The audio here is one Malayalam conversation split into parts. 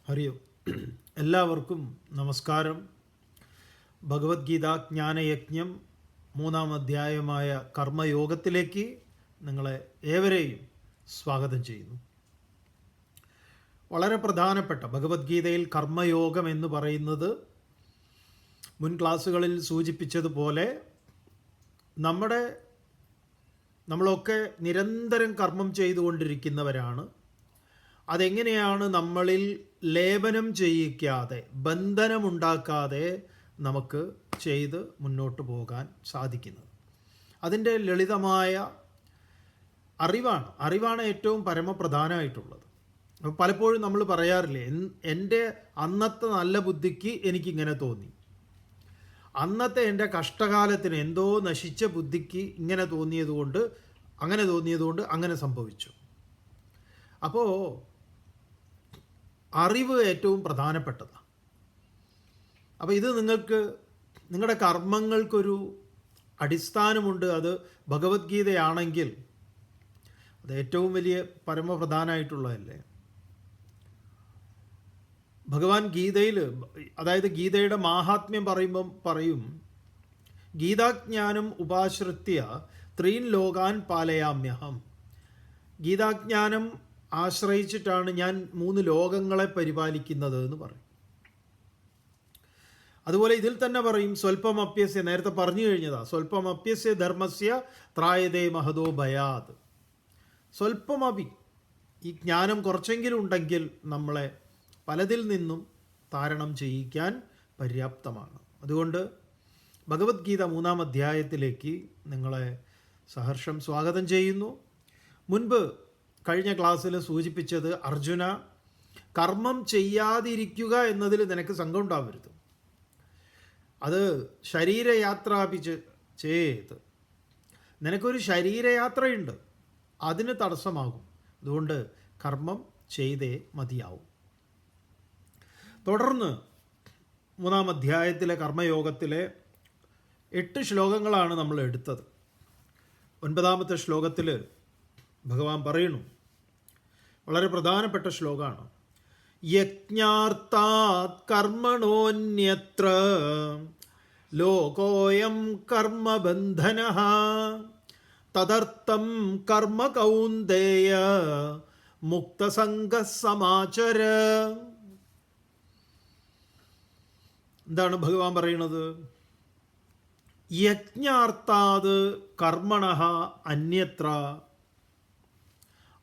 ഹരി ഓം. എല്ലാവർക്കും നമസ്കാരം. ഭഗവത്ഗീത ജ്ഞാനയജ്ഞം 3-ാം അധ്യായമായ കർമ്മയോഗത്തിലേക്ക് നിങ്ങളെ ഏവരെയും സ്വാഗതം ചെയ്യുന്നു. വളരെ പ്രധാനപ്പെട്ട ഭഗവത്ഗീതയിൽ കർമ്മയോഗം എന്ന് പറയുന്നത് മുൻ ക്ലാസ്സുകളിൽ സൂചിപ്പിച്ചതുപോലെ നമ്മളൊക്കെ നിരന്തരം കർമ്മം ചെയ്തുകൊണ്ടിരിക്കുന്നവരാണ്. അതെങ്ങനെയാണ് നമ്മളിൽ ലേപനം ചെയ്യിക്കാതെ, ബന്ധനമുണ്ടാക്കാതെ നമുക്ക് ചെയ്ത് മുന്നോട്ട് പോകാൻ സാധിക്കുന്നത്? അതിൻ്റെ ലളിതമായ അറിവാണ് ഏറ്റവും പരമപ്രധാനമായിട്ടുള്ളത്. അപ്പോൾ പലപ്പോഴും നമ്മൾ പറയാറില്ലേ, എൻ്റെ അന്നത്തെ നല്ല ബുദ്ധിക്ക് എനിക്കിങ്ങനെ തോന്നി, അന്നത്തെ എൻ്റെ കഷ്ടകാലത്തിന് എന്തോ നശിച്ച ബുദ്ധിക്ക് ഇങ്ങനെ തോന്നിയതുകൊണ്ട് അങ്ങനെ സംഭവിച്ചു. അപ്പോൾ അറിവ് ഏറ്റവും പ്രധാനപ്പെട്ടതാണ്. അപ്പോൾ ഇത് നിങ്ങളുടെ കർമ്മങ്ങൾക്കൊരു അടിസ്ഥാനമുണ്ട്. അത് ഭഗവത്ഗീതയാണെങ്കിൽ അത് ഏറ്റവും വലിയ പരമപ്രധാനമായിട്ടുള്ളതല്ലേ. ഭഗവാൻ ഗീതയിൽ, അതായത് ഗീതയുടെ മാഹാത്മ്യം പറയും, ഗീതാജ്ഞാനം ഉപാശ്രിത്യ ത്രീൻ ലോകാൻ പാലയാമ്യഹം. ഗീതാജ്ഞാനം ആശ്രയിച്ചിട്ടാണ് ഞാൻ 3 ലോകങ്ങളെ പരിപാലിക്കുന്നത് എന്ന് പറയും. അതുപോലെ ഇതിൽ തന്നെ പറയും, സ്വൽപ്പമപ്യസ്യ, നേരത്തെ പറഞ്ഞു കഴിഞ്ഞതാണ്, സ്വൽപ്പമപ്യസ്യ ധർമ്മസ്യ ത്രായതേ മഹതോ ഭയാത്. സ്വൽപ്പമപി, ഈ ജ്ഞാനം കുറച്ചെങ്കിലും ഉണ്ടെങ്കിൽ നമ്മളെ പലതിൽ നിന്നും താരണം ചെയ്യിക്കാൻ പര്യാപ്തമാണ്. അതുകൊണ്ട് ഭഗവത്ഗീത 3-ാം അധ്യായത്തിലേക്ക് നിങ്ങളെ സഹർഷം സ്വാഗതം ചെയ്യുന്നു. മുൻപ് കഴിഞ്ഞ ക്ലാസ്സിൽ സൂചിപ്പിച്ചത്, അർജുന, കർമ്മം ചെയ്യാതിരിക്കുക എന്നതിൽ നിനക്ക് സംഘം ഉണ്ടാവരുത്. അത് ശരീരയാത്രാപിച്ച് ചെയ്ത്, നിനക്കൊരു ശരീരയാത്രയുണ്ട്, അതിന് തടസ്സമാകും. അതുകൊണ്ട് കർമ്മം ചെയ്തേ മതിയാവും. തുടർന്ന് 3-ാം അധ്യായത്തിലെ കർമ്മയോഗത്തിലെ 8 ശ്ലോകങ്ങളാണ് നമ്മൾ എടുത്തത്. 9-ാമത്തെ ശ്ലോകത്തിൽ ഭഗവാൻ പറയുന്നു, വളരെ പ്രധാനപ്പെട്ട ശ്ലോകമാണ്, യജ്ഞാർത്ഥാത് കർമ്മണോന്യത്ര ലോകോയം കർമ്മബന്ധനഃ തദർത്ഥം കർമ്മ കൗന്ദേയ മുക്തസംഗഃ സമാചര. എന്താണ് ഭഗവാൻ പറയുന്നത്? യജ്ഞാർത്ഥാത് കർമ്മണഃ അന്യത്ര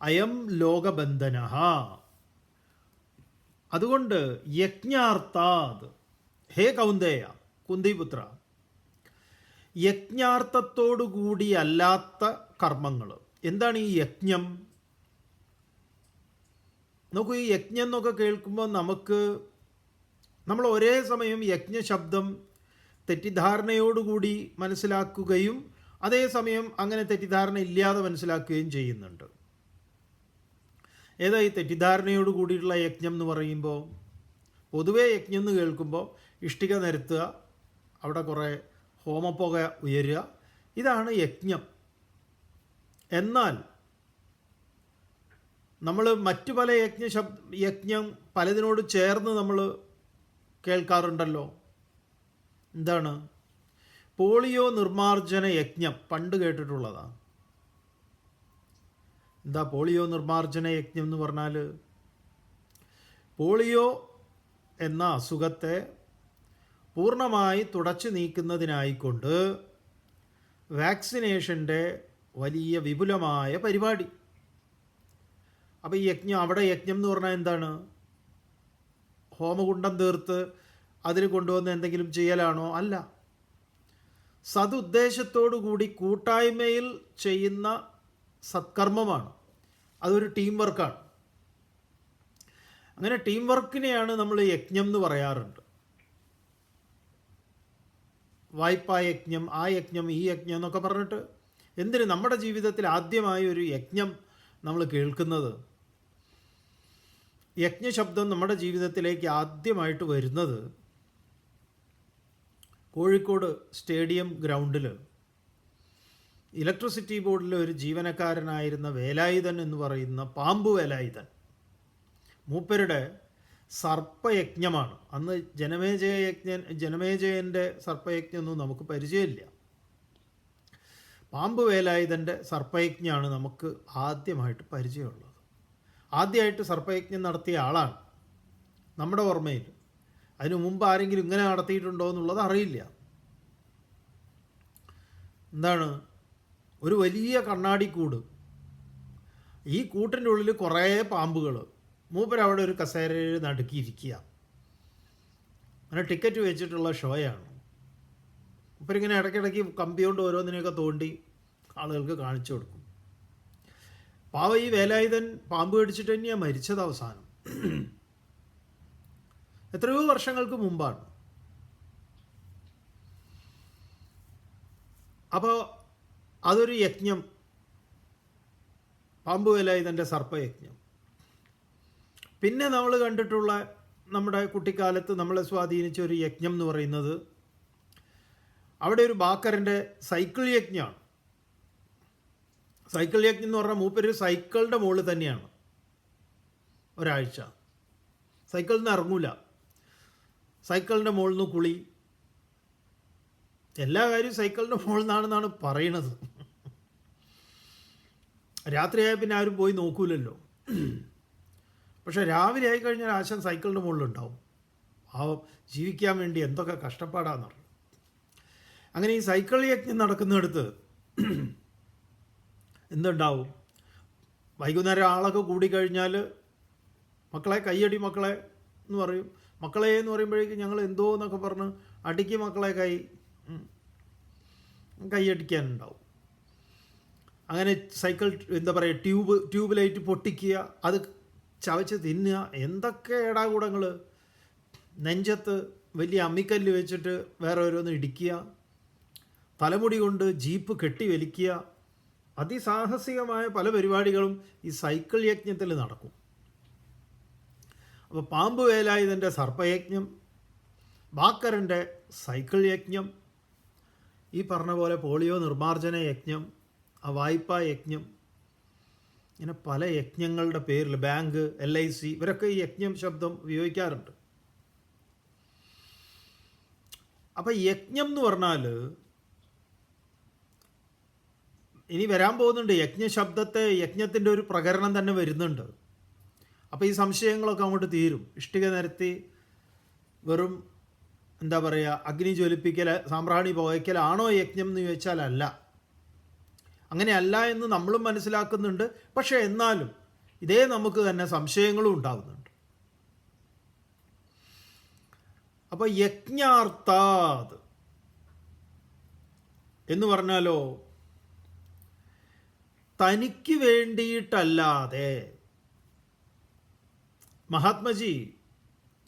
അയം ലോകബന്ധനഃ. അതുകൊണ്ട് യജ്ഞാർത്ഥാത്, ഹേ കൗന്ദേയ, കുന്തിപുത്ര, യജ്ഞാർത്ഥത്തോടുകൂടിയല്ലാത്ത കർമ്മങ്ങൾ. എന്താണ് ഈ യജ്ഞം? നോക്കൂ, ഈ യജ്ഞം എന്നൊക്കെ കേൾക്കുമ്പോൾ നമ്മൾ ഒരേ സമയം യജ്ഞശബ്ദം തെറ്റിദ്ധാരണയോടുകൂടി മനസ്സിലാക്കുകയും അതേസമയം അങ്ങനെ തെറ്റിദ്ധാരണ ഇല്ലാതെ മനസ്സിലാക്കുകയും ചെയ്യുന്നുണ്ട്. ഏതാ ഈ തെറ്റിദ്ധാരണയോട് കൂടിയിട്ടുള്ള യജ്ഞം എന്ന് പറയുമ്പോൾ? പൊതുവേ യജ്ഞം എന്ന് കേൾക്കുമ്പോൾ ഇഷ്ടിക നിരത്തുക, അവിടെ കുറേ ഹോമപ്പുക ഉയരുക, ഇതാണ് യജ്ഞം. എന്നാൽ നമ്മൾ മറ്റു പല യജ്ഞം പലതിനോട് ചേർന്ന് നമ്മൾ കേൾക്കാറുണ്ടല്ലോ. എന്താണ്? പോളിയോ നിർമ്മാർജ്ജന യജ്ഞം, പണ്ട് കേട്ടിട്ടുള്ളതാണ്. എന്താ പോളിയോ നിർമ്മാർജ്ജന യജ്ഞം എന്ന് പറഞ്ഞാൽ? പോളിയോ എന്ന അസുഖത്തെ പൂർണ്ണമായി തുടച്ചു നീക്കുന്നതിനായിക്കൊണ്ട് വാക്സിനേഷൻ്റെ വലിയ വിപുലമായ പരിപാടി. അപ്പോൾ ഈ അവിടെ യജ്ഞം എന്ന് പറഞ്ഞാൽ എന്താണ്? ഹോമകുണ്ഡം തീർത്ത് അതിൽ കൊണ്ടുവന്ന് എന്തെങ്കിലും ചെയ്യലാണോ? അല്ല. സതുദ്ദേശത്തോടു കൂടി കൂട്ടായ്മയിൽ ചെയ്യുന്ന സത്കർമ്മമാണ്. അതൊരു ടീം വർക്കാണ്. അങ്ങനെ ടീം വർക്കിനെയാണ് നമ്മൾ യജ്ഞം എന്ന് പറയാറുണ്ട്. വായ്പാ യജ്ഞം, ആ യജ്ഞം, ഈ യജ്ഞം എന്നൊക്കെ പറഞ്ഞിട്ട്. എന്തിന്? നമ്മുടെ ജീവിതത്തിൽ ആദ്യമായി ഒരു യജ്ഞം നമ്മൾ കേൾക്കുന്നത്, യജ്ഞശബ്ദം നമ്മുടെ ജീവിതത്തിലേക്ക് ആദ്യമായിട്ട് വരുന്നത് കോഴിക്കോട് സ്റ്റേഡിയം ഗ്രൗണ്ടിൽ ഇലക്ട്രിസിറ്റി ബോർഡിലെ ഒരു ജീവനക്കാരനായിരുന്ന വേലായുധൻ എന്ന് പറയുന്ന പാമ്പ് വേലായുധൻ, മൂപ്പരുടെ സർപ്പയജ്ഞമാണ്. അന്ന് ജനമേജയൻ്റെ സർപ്പയജ്ഞമൊന്നും നമുക്ക് പരിചയമില്ല. പാമ്പ് വേലായുധൻ്റെ സർപ്പയജ്ഞമാണ് നമുക്ക് ആദ്യമായിട്ട് പരിചയമുള്ളത്. ആദ്യമായിട്ട് സർപ്പയജ്ഞം നടത്തിയ ആളാണ് നമ്മുടെ ഓർമ്മയിൽ. അതിനു മുമ്പ് ആരെങ്കിലും ഇങ്ങനെ നടത്തിയിട്ടുണ്ടോ എന്നുള്ളത് അറിയില്ല. എന്താണ്, ഒരു വലിയ കണ്ണാടിക്കൂട്, ഈ കൂട്ടിൻ്റെ ഉള്ളിൽ കുറേ പാമ്പുകൾ, മൂപ്പരവിടെ ഒരു കസേരയിൽ നടുക്കിയിരിക്കുക. അങ്ങനെ ടിക്കറ്റ് വെച്ചിട്ടുള്ള ഷോയാണ്. മൂപ്പരിങ്ങനെ ഇടയ്ക്കിടയ്ക്ക് കമ്പി കൊണ്ട് ഓരോന്നിനെയൊക്കെ തോണ്ടി ആളുകൾക്ക് കാണിച്ചു കൊടുക്കും. പാവ ഈ വേലായുധൻ പാമ്പ് കടിച്ചിട്ട് തന്നെയാണ് മരിച്ചത് അവസാനം. എത്രയോ വർഷങ്ങൾക്ക് മുമ്പാണ്. അപ്പോൾ അതൊരു യജ്ഞം, പാമ്പ് വേലായുധൻ്റെ സർപ്പയജ്ഞം. പിന്നെ നമ്മൾ കണ്ടിട്ടുള്ള നമ്മുടെ കുട്ടിക്കാലത്ത് നമ്മളെ സ്വാധീനിച്ച ഒരു യജ്ഞം എന്ന് പറയുന്നത് അവിടെ ഒരു ബാക്കറിൻ്റെ സൈക്കിൾ യജ്ഞമാണ്. സൈക്കിൾ യജ്ഞം എന്ന് പറഞ്ഞാൽ മൂപ്പര് സൈക്കിളിൻ്റെ മുകളിൽ തന്നെയാണ് ഒരാഴ്ച. സൈക്കിളിൽ നിന്ന് ഇറങ്ങൂല, സൈക്കിളിൻ്റെ മുകളിൽ നിന്ന് കുളി, എല്ലാ കാര്യവും സൈക്കിളിൻ്റെ മുകളിൽ നിന്നാണെന്നാണ് പറയണത്. രാത്രിയായ പിന്നെ ആരും പോയി നോക്കൂലല്ലോ. പക്ഷെ രാവിലെ ആയിക്കഴിഞ്ഞാൽ ആശാൻ സൈക്കിളിൻ്റെ മുകളിലുണ്ടാവും. ജീവിക്കാൻ വേണ്ടി എന്തൊക്കെ കഷ്ടപ്പാടാന്ന് പറയും. അങ്ങനെ ഈ സൈക്കിൾ യജ്ഞം നടക്കുന്നിടത്ത് എന്തുണ്ടാവും, വൈകുന്നേരം ആളൊക്കെ കൂടിക്കഴിഞ്ഞാൽ മക്കളെ കൈയടി മക്കളെ എന്ന് പറയും. മക്കളെ എന്ന് പറയുമ്പോഴേക്കും ഞങ്ങൾ എന്തോ എന്നൊക്കെ പറഞ്ഞ് അടിക്ക് മക്കളെ കൈയടിക്കാനുണ്ടാവും. അങ്ങനെ സൈക്കിൾ എന്താ പറയുക, ട്യൂബ് ലൈറ്റ് പൊട്ടിക്കുക, അത് ചവച്ച് തിന്നുക, എന്തൊക്കെ ഏടാകൂടങ്ങൾ. നെഞ്ചത്ത് വലിയ അമ്മിക്കല്ല് വെച്ചിട്ട് വേറെ ഓരോന്ന് ഇടിക്കുക, തലമുടി കൊണ്ട് ജീപ്പ് കെട്ടി വലിക്കുക, അതിസാഹസികമായ പല പരിപാടികളും ഈ സൈക്കിൾ യജ്ഞത്തിൽ നടക്കും. അപ്പോൾ പാമ്പ് വേലായുധൻ്റെ സർപ്പയജ്ഞം, ബാക്കറിൻ്റെ സൈക്കിൾ യജ്ഞം, ഈ പറഞ്ഞ പോലെ പോളിയോ നിർമ്മാർജ്ജന യജ്ഞം, വായ്പാ യജ്ഞം, ഇങ്ങനെ പല യജ്ഞങ്ങളുടെ പേരിൽ ബാങ്ക്, LIC, ഇവരൊക്കെ ഈ യജ്ഞം ശബ്ദം ഉപയോഗിക്കാറുണ്ട്. അപ്പം യജ്ഞം എന്ന് പറഞ്ഞാൽ ഇനി വരാൻ പോകുന്നുണ്ട്. യജ്ഞത്തിൻ്റെ ഒരു പ്രകരണം തന്നെ വരുന്നുണ്ട്. അപ്പോൾ ഈ സംശയങ്ങളൊക്കെ അങ്ങോട്ട് തീരും. ഇഷ്ടിക നിരത്തി വെറും എന്താ പറയുക, അഗ്നി ജ്വലിപ്പിക്കൽ, സാമ്പ്രാണി പുകയ്ക്കലാണോ യജ്ഞം എന്ന് ചോദിച്ചാൽ അല്ല. അങ്ങനെയല്ല എന്ന് നമ്മളും മനസ്സിലാക്കുന്നുണ്ട്. പക്ഷേ എന്നാലും ഇതേ നമുക്ക് തന്നെ സംശയങ്ങളും ഉണ്ടാകുന്നുണ്ട്. അപ്പോൾ യജ്ഞാർത്ഥാത് എന്ന് പറഞ്ഞാലോ, തനിക്ക് വേണ്ടിയിട്ടല്ലാതെ. മഹാത്മജി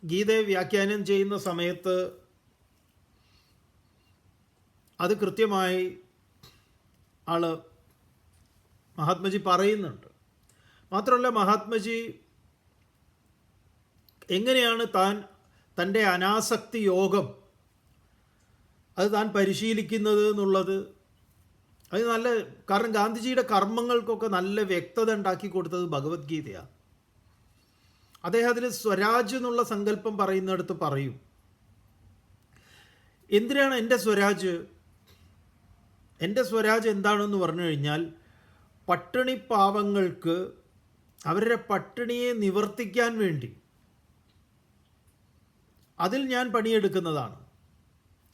ഗീതയെ വ്യാഖ്യാനം ചെയ്യുന്ന സമയത്ത് അത് കൃത്യമായി മഹാത്മജി പറയുന്നുണ്ട്. മാത്രമല്ല, മഹാത്മജി എങ്ങനെയാണ് തൻ്റെ അനാസക്തി യോഗം അത് താൻ പരിശീലിക്കുന്നത് എന്നുള്ളത് അത് നല്ല, കാരണം ഗാന്ധിജിയുടെ കർമ്മങ്ങൾക്കൊക്കെ നല്ല വ്യക്തത ഉണ്ടാക്കി കൊടുത്തത് ഭഗവത്ഗീതയാണ്. അദ്ദേഹം അതിൽ സ്വരാജ് എന്നുള്ള സങ്കല്പം പറയുന്നിടത്ത് പറയും, എന്തിനാണ് എൻ്റെ സ്വരാജ്? എൻ്റെ സ്വരാജ് എന്താണെന്ന് പറഞ്ഞു കഴിഞ്ഞാൽ, പട്ടിണി പാവങ്ങൾക്ക് അവരുടെ പട്ടിണിയെ നിവർത്തിക്കാൻ വേണ്ടി അതിൽ ഞാൻ പണിയെടുക്കുന്നതാണ്.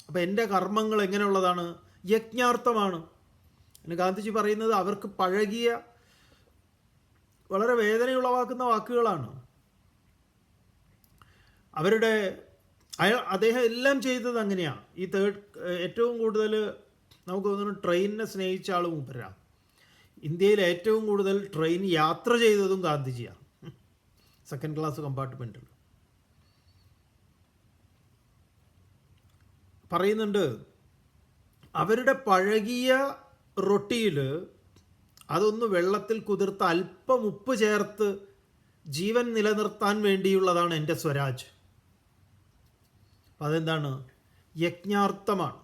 അപ്പോൾ എൻ്റെ കർമ്മങ്ങൾ എങ്ങനെയുള്ളതാണ്? യജ്ഞാർത്ഥമാണ്. ഗാന്ധിജി പറയുന്നത് അവർക്ക് പഴകിയ, വളരെ വേദനയുളവാക്കുന്ന വാക്കുകളാണ്. അദ്ദേഹം എല്ലാം ചെയ്തത് അങ്ങനെയാണ്. ഏറ്റവും കൂടുതൽ നമുക്ക് തോന്നുന്നു ട്രെയിനിനെ സ്നേഹിച്ച ആൾ മൂപ്പരാണ്. ഇന്ത്യയിൽ ഏറ്റവും കൂടുതൽ ട്രെയിൻ യാത്ര ചെയ്തതും ഗാന്ധിജിയാണ്, സെക്കൻഡ് ക്ലാസ് കമ്പാർട്ട്മെൻറ്റിൽ. പറയുന്നുണ്ട്, അവരുടെ പഴകിയ റൊട്ടിയിൽ അതൊന്ന് വെള്ളത്തിൽ കുതിർത്ത് അല്പം ഉപ്പ് ചേർത്ത് ജീവൻ നിലനിർത്താൻ വേണ്ടിയുള്ളതാണ് എൻ്റെ സ്വരാജ്. അപ്പം അതെന്താണ്? യജ്ഞാർത്ഥമാണ്.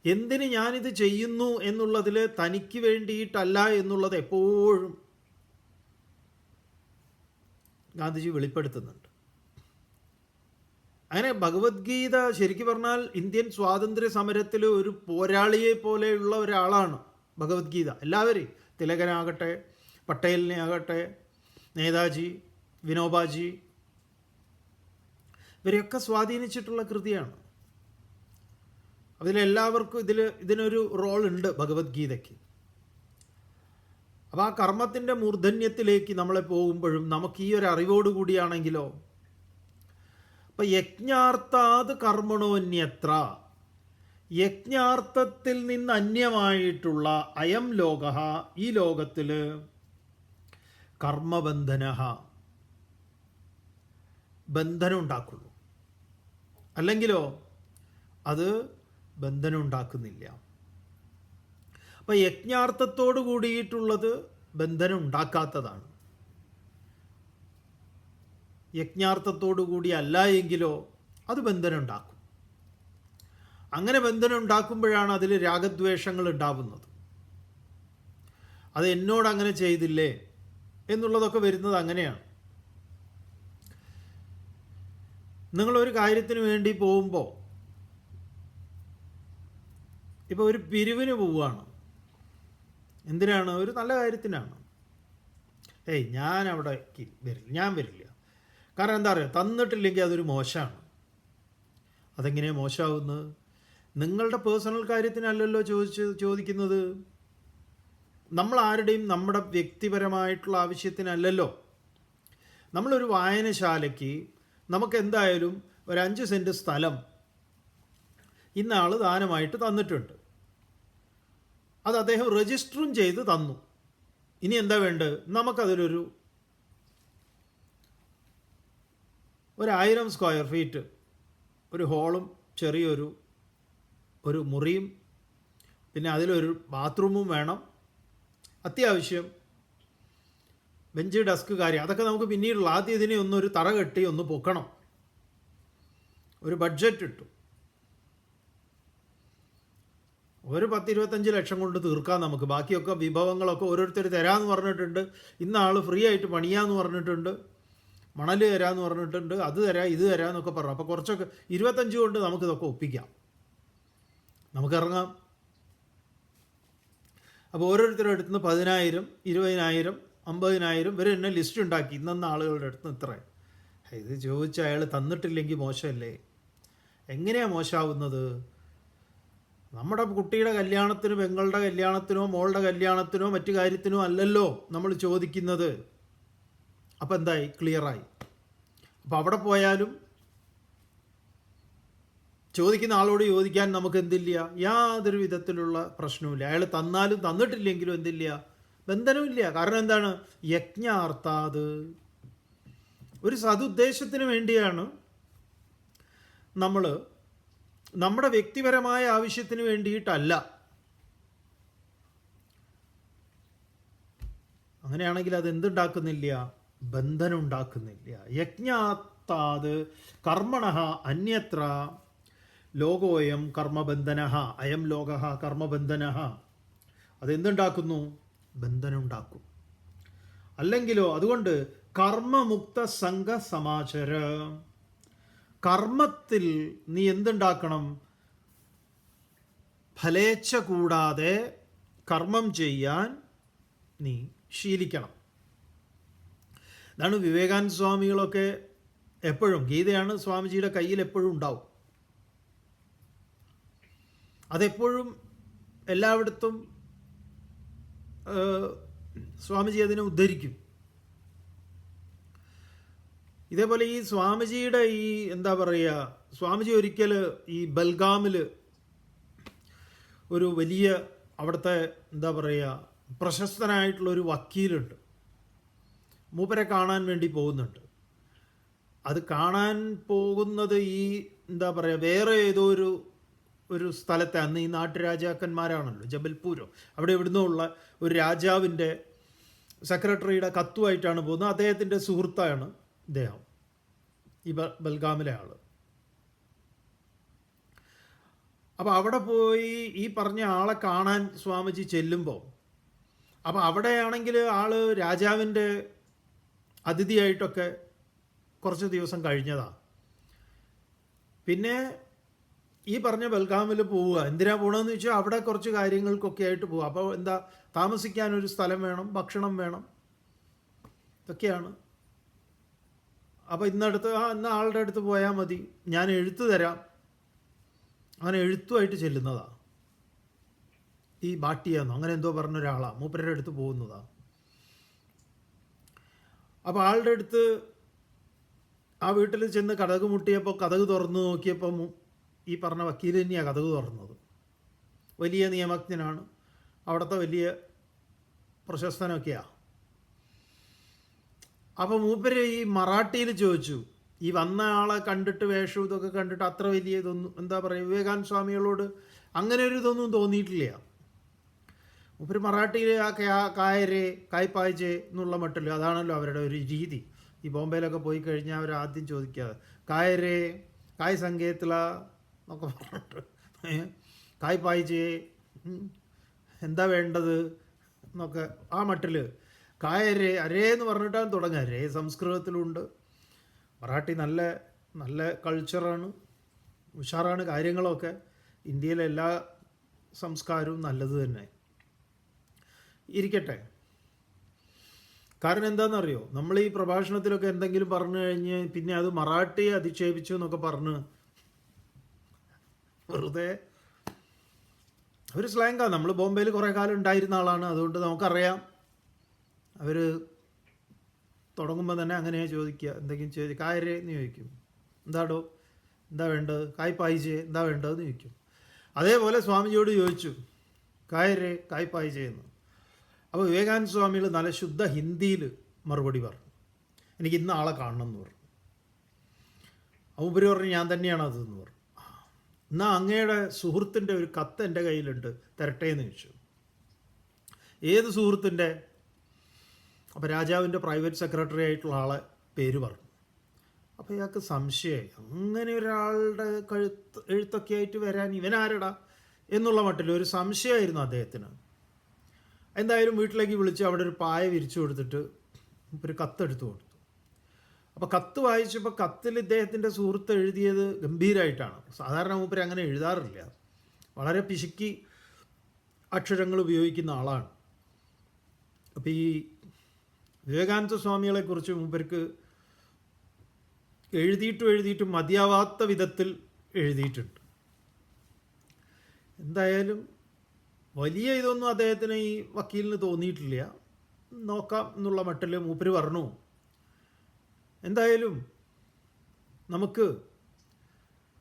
എന്തിന് ഞാനിത് ചെയ്യുന്നു എന്നുള്ളതിൽ തനിക്ക് വേണ്ടിയിട്ടല്ല എന്നുള്ളത് എപ്പോഴും ഗാന്ധിജി വെളിപ്പെടുത്തുന്നുണ്ട്. അങ്ങനെ ഭഗവത്ഗീത ശരിക്കും പറഞ്ഞാൽ ഇന്ത്യൻ സ്വാതന്ത്ര്യ സമരത്തിൽ ഒരു പോരാളിയെ പോലെയുള്ള ഒരാളാണ് ഭഗവത്ഗീത. എല്ലാവരെയും, തിലകനാകട്ടെ, പട്ടേലിനെ ആകട്ടെ, നേതാജി, വിനോബാജി, ഇവരെയൊക്കെ സ്വാധീനിച്ചിട്ടുള്ള കൃതിയാണ്. അതിലെല്ലാവർക്കും ഇതിനൊരു റോളുണ്ട് ഭഗവത്ഗീതയ്ക്ക്. അപ്പോൾ ആ കർമ്മത്തിൻ്റെ മൂർധന്യത്തിലേക്ക് നമ്മളെ പോകുമ്പോഴും നമുക്ക് ഈ ഒരു അറിവോട് കൂടിയാണെങ്കിലോ, അപ്പം യജ്ഞാർത്ഥാത് കർമ്മണോന്യത്ര, യജ്ഞാർത്ഥത്തിൽ നിന്ന് അന്യമായിട്ടുള്ള അയം ലോക, ഈ ലോകത്തിൽ കർമ്മബന്ധന, ബന്ധനം ഉണ്ടാക്കുള്ളൂ. അല്ലെങ്കിലോ അത് ബന്ധനം ഉണ്ടാക്കുന്നില്ല. അപ്പം യജ്ഞാർത്ഥത്തോട് കൂടിയിട്ടുള്ളത് ബന്ധനം ഉണ്ടാക്കാത്തതാണ്. യജ്ഞാർത്ഥത്തോടു കൂടി അല്ല എങ്കിലോ അത് ബന്ധനം ഉണ്ടാക്കും. അങ്ങനെ ബന്ധനം ഉണ്ടാക്കുമ്പോഴാണ് അതിൽ രാഗദ്വേഷങ്ങൾ ഉണ്ടാവുന്നത്. അത് എന്നോട് അങ്ങനെ ചെയ്തില്ലേ എന്നുള്ളതൊക്കെ വരുന്നത് അങ്ങനെയാണ്. നിങ്ങളൊരു കാര്യത്തിന് വേണ്ടി പോകുമ്പോൾ, ഇപ്പോൾ ഒരു പിരിവിന് പോവുകയാണ്, എന്തിനാണ്? ഒരു നല്ല കാര്യത്തിനാണ്. ഞാൻ അവിടെ വരില്ല, ഞാൻ വരില്ല. കാരണം എന്താ പറയുക, തന്നിട്ടില്ലെങ്കിൽ അതൊരു മോശമാണ്. അതെങ്ങനെയാണ് മോശമാവുന്നത്? നിങ്ങളുടെ പേഴ്സണൽ കാര്യത്തിനല്ലല്ലോ ചോദിക്കുന്നത്. നമ്മൾ ആരുടെയും നമ്മുടെ വ്യക്തിപരമായിട്ടുള്ള ആവശ്യത്തിനല്ലല്ലോ. നമ്മളൊരു വായനശാലയ്ക്ക് നമുക്ക് എന്തായാലും ഒരു 5 സെൻറ്റ് സ്ഥലം ഇന്നാൾ ദാനമായിട്ട് തന്നിട്ടുണ്ട്. അത് അദ്ദേഹം രജിസ്റ്ററും ചെയ്ത് തന്നു. ഇനി എന്താ വേണ്ടത്? നമുക്കതിലൊരു 1000 സ്ക്വയർ ഫീറ്റ് ഒരു ഹോളും ചെറിയൊരു മുറിയും പിന്നെ അതിലൊരു ബാത്റൂമും വേണം. അത്യാവശ്യം ബെഞ്ച്, ഡെസ്ക്, കാര്യം അതൊക്കെ നമുക്ക് പിന്നീടുള്ള, ആദ്യം ഇതിനെ ഒന്നൊരു തറ കെട്ടി ഒന്ന് പൊക്കണം. ഒരു ബഡ്ജറ്റ് ഇട്ടു. ഒരു 10-25 ലക്ഷം കൊണ്ട് തീർക്കാം നമുക്ക്. ബാക്കിയൊക്കെ വിഭവങ്ങളൊക്കെ ഓരോരുത്തർ തരാമെന്ന് പറഞ്ഞിട്ടുണ്ട്. ഇന്ന ആൾ ഫ്രീ ആയിട്ട് പണിയാമെന്ന് പറഞ്ഞിട്ടുണ്ട്, മണൽ തരാമെന്ന് പറഞ്ഞിട്ടുണ്ട്, അത് തരാം ഇത് തരാം എന്നൊക്കെ പറഞ്ഞു. അപ്പോൾ കുറച്ചൊക്കെ 25 കൊണ്ട് നമുക്കിതൊക്കെ ഒപ്പിക്കാം, നമുക്കിറങ്ങാം. അപ്പോൾ ഓരോരുത്തരുടെ അടുത്ത് നിന്ന് 10,000, 20,000, 50,000 ഇവർ തന്നെ ലിസ്റ്റ് ഉണ്ടാക്കി. ഇന്ന ആളുകളുടെ അടുത്ത് നിന്ന് ഇത്ര. ഇത് ചോദിച്ച അയാൾ തന്നിട്ടില്ലെങ്കിൽ മോശമല്ലേ? എങ്ങനെയാണ് മോശമാവുന്നത്? നമ്മുടെ കുട്ടിയുടെ കല്യാണത്തിനോ പെങ്ങളുടെ കല്യാണത്തിനോ മോളുടെ കല്യാണത്തിനോ മറ്റു കാര്യത്തിനോ അല്ലല്ലോ നമ്മൾ ചോദിക്കുന്നത്. അപ്പം എന്തായി? ക്ലിയറായി. അപ്പം അവിടെ പോയാലും ചോദിക്കുന്ന ആളോട് ചോദിക്കാൻ നമുക്ക് എന്തില്ല? യാതൊരു വിധത്തിലുള്ള പ്രശ്നവുമില്ല. അയാൾ തന്നാലും തന്നിട്ടില്ലെങ്കിലും എന്തില്ല? ബന്ധനമില്ല. കാരണം എന്താണ്? യജ്ഞാർത്ഥാത്, ഒരു സതുദ്ദേശത്തിന് വേണ്ടിയാണ് നമ്മൾ, നമ്മുടെ വ്യക്തിപരമായ ആവശ്യത്തിന് വേണ്ടിയിട്ടല്ല. അങ്ങനെയാണെങ്കിൽ അത് എന്തുണ്ടാക്കുന്നില്ല? ബന്ധനം ഉണ്ടാക്കുന്നില്ല. യജ്ഞാത്താത് കർമ്മണഃ അന്യത്ര ലോകോയം കർമ്മബന്ധനഃ, അയം ലോകഃ കർമ്മബന്ധനഃ. അതെന്തുണ്ടാക്കുന്നു? ബന്ധനം ഉണ്ടാക്കും. അല്ലെങ്കിലോ അതുകൊണ്ട് കർമ്മമുക്ത സംഘ സമാചര, കർമ്മത്തിൽ നീ എന്തുണ്ടാക്കണം? ഫലേച്ഛ കൂടാതെ കർമ്മം ചെയ്യാൻ നീ ശീലിക്കണം. അതാണ് വിവേകാനന്ദ സ്വാമികളൊക്കെ എപ്പോഴും, ഗീതയാണ് സ്വാമിജിയുടെ കയ്യിൽ എപ്പോഴും ഉണ്ടാവും. അതെപ്പോഴും എല്ലായിടത്തും സ്വാമിജി അതിനെ ഉദ്ധരിക്കും. ഇതേപോലെ ഈ സ്വാമിജിയുടെ ഈ എന്താ പറയുക, സ്വാമിജി ഒരിക്കൽ ഈ ബൽഗാമിൽ ഒരു വലിയ അവിടുത്തെ എന്താ പറയുക പ്രശസ്തനായിട്ടുള്ളൊരു വക്കീലുണ്ട്. മൂപ്പരെ കാണാൻ വേണ്ടി പോകുന്നുണ്ട്. അത് കാണാൻ പോകുന്നത് ഈ എന്താ പറയുക വേറെ ഏതോ ഒരു സ്ഥലത്തെ, അന്ന് ഈ നാട്ടുരാജാക്കന്മാരാണല്ലോ, ജബൽപൂരോ അവിടെ എവിടുന്നോ ഉള്ള ഒരു രാജാവിൻ്റെ സെക്രട്ടറിയുടെ കത്തുമായിട്ടാണ് പോകുന്നത്. അദ്ദേഹത്തിൻ്റെ സുഹൃത്താണ് ഇദ്ദേഹം, ഈ ബൽഗാമിലെ ആൾ. അപ്പോൾ അവിടെ പോയി ഈ പറഞ്ഞ ആളെ കാണാൻ സ്വാമിജി ചെല്ലുമ്പോൾ, അപ്പോൾ അവിടെയാണെങ്കിൽ ആൾ രാജാവിൻ്റെ അതിഥിയായിട്ടൊക്കെ കുറച്ച് ദിവസം കഴിഞ്ഞതാണ്. പിന്നെ ഈ പറഞ്ഞ ബൽഗാമിൽ പോവുക. എന്തിനാ പോകണമെന്ന് വെച്ചാൽ അവിടെ കുറച്ച് കാര്യങ്ങൾക്കൊക്കെ ആയിട്ട് പോവുക. അപ്പോൾ എന്താ, താമസിക്കാനൊരു സ്ഥലം വേണം, ഭക്ഷണം വേണം, ഇതൊക്കെയാണ്. അപ്പോൾ ഇന്ന ആളുടെ അടുത്ത് പോയാൽ മതി, ഞാൻ എഴുത്ത് തരാം, അങ്ങനെ എഴുത്തുമായിട്ട് ചെല്ലുന്നതാണ്. ഈ ബാട്ടിയെന്നോ അങ്ങനെ എന്തോ പറഞ്ഞൊരാളാണ്, മൂപ്പരുടെ അടുത്ത് പോകുന്നതാണ്. അപ്പോൾ ആളുടെ അടുത്ത് ആ വീട്ടിൽ ചെന്ന് കതക് മുട്ടിയപ്പോൾ കതക് തുറന്നു നോക്കിയപ്പോൾ ഈ പറഞ്ഞ വക്കീൽ തന്നെയാണ് കതക് തുറന്നത്. വലിയ നിയമജ്ഞനാണ്, അവിടുത്തെ വലിയ പ്രശസ്തനൊക്കെയാണ്. അപ്പോൾ മൂപ്പര് ഈ മറാഠിയിൽ ചോദിച്ചു, ഈ വന്ന ആളെ കണ്ടിട്ട് വേഷം ഇതൊക്കെ കണ്ടിട്ട് അത്ര വലിയ ഇതൊന്നും, എന്താ പറയുക, വിവേകാനന്ദ സ്വാമികളോട് അങ്ങനെ ഒരു ഇതൊന്നും തോന്നിയിട്ടില്ല. മൂപ്പര് മറാഠിയിൽ ആ കായരെ കായ്പായ്ജെ എന്നുള്ള മട്ടിൽ, അതാണല്ലോ അവരുടെ ഒരു രീതി. ഈ ബോംബെയിലൊക്കെ പോയി കഴിഞ്ഞാൽ അവർ ആദ്യം ചോദിക്കുക കായരെ കായ് സങ്കേത്തില എന്നൊക്കെ പറഞ്ഞിട്ട്, കായ്പായ്ജെ എന്താ വേണ്ടത് എന്നൊക്കെ ആ മട്ടിൽ. കായരെ അരേ എന്ന് പറഞ്ഞിട്ടാണ് തുടങ്ങുക. രേ സംസ്കൃതത്തിലുണ്ട്. മറാഠി നല്ല നല്ല കൾച്ചറാണ്, ഉഷാറാണ് കാര്യങ്ങളൊക്കെ. ഇന്ത്യയിലെ എല്ലാ സംസ്കാരവും നല്ലത് തന്നെ ഇരിക്കട്ടെ. കാരണം എന്താണെന്നറിയോ, നമ്മൾ ഈ പ്രഭാഷണത്തിലൊക്കെ എന്തെങ്കിലും പറഞ്ഞു കഴിഞ്ഞ് പിന്നെ അത് മറാഠിയെ അധിക്ഷേപിച്ചു എന്നൊക്കെ പറഞ്ഞ് വെറുതെ അവർ സ്ലാങ്കാണ്. നമ്മൾ ബോംബെയിൽ കുറേ കാലം ഉണ്ടായിരുന്ന ആളാണ്, അതുകൊണ്ട് നമുക്കറിയാം. അവർ തുടങ്ങുമ്പോൾ തന്നെ അങ്ങനെയാണ് ചോദിക്കുക. എന്തെങ്കിലും ചോദിക്കുക, കായരെ എന്ന് ചോദിക്കും, എന്താടോ എന്താ വേണ്ടത്, കായ് പായിച്ചേ എന്താ വേണ്ടതെന്ന് ചോദിക്കും. അതേപോലെ സ്വാമിജിയോട് ചോദിച്ചു കായരെ കായ് പായിച്ചേ എന്ന്. അപ്പോൾ വിവേകാനന്ദ സ്വാമികൾ നല്ല ശുദ്ധ ഹിന്ദിയിൽ മറുപടി പറഞ്ഞു, എനിക്ക് ഇന്ന് ആളെ കാണണം എന്ന് പറഞ്ഞു. ഉപരി പറഞ്ഞു ഞാൻ തന്നെയാണ് അതെന്ന് പറഞ്ഞു. എന്നാൽ അങ്ങയുടെ സുഹൃത്തിൻ്റെ ഒരു കത്ത് എൻ്റെ കയ്യിലുണ്ട്, തരട്ടെ എന്ന് ചോദിച്ചു. ഏത് സുഹൃത്തിൻ്റെ? അപ്പോൾ രാജാവിൻ്റെ പ്രൈവറ്റ് സെക്രട്ടറി ആയിട്ടുള്ള ആളെ പേര് പറഞ്ഞു. അപ്പോൾ ഇയാൾക്ക് സംശയമായി, അങ്ങനെ ഒരാളുടെ എഴുത്തൊക്കെ ആയിട്ട് വരാൻ ഇവനാരടാ എന്നുള്ള മട്ടിൽ ഒരു സംശയമായിരുന്നു അദ്ദേഹത്തിന്. എന്തായാലും വീട്ടിലേക്ക് വിളിച്ച് അവിടെ ഒരു പായ വിരിച്ചു കൊടുത്തിട്ട് ഒരു കത്തെടുത്ത് കൊടുത്തു. അപ്പോൾ കത്ത് വായിച്ചപ്പോൾ കത്തിൽ ഇദ്ദേഹത്തിൻ്റെ സുഹൃത്ത് എഴുതിയത് ഗംഭീരമായിട്ടാണ്. സാധാരണ മൂപ്പര് അങ്ങനെ എഴുതാറില്ല, വളരെ പിശുക്കി അക്ഷരങ്ങൾ ഉപയോഗിക്കുന്ന ആളാണ്. അപ്പോൾ ഈ വിവേകാനന്ദ സ്വാമികളെക്കുറിച്ച് മൂപ്പർക്ക് എഴുതിയിട്ടും മതിയാവാത്ത വിധത്തിൽ എഴുതിയിട്ടുണ്ട്. എന്തായാലും വലിയ ഇതൊന്നും അദ്ദേഹത്തിന് ഈ വക്കീലിന് തോന്നിയിട്ടില്ല. നോക്കാം എന്നുള്ള മട്ടിൽ മൂപ്പര് പറഞ്ഞു, എന്തായാലും നമുക്ക്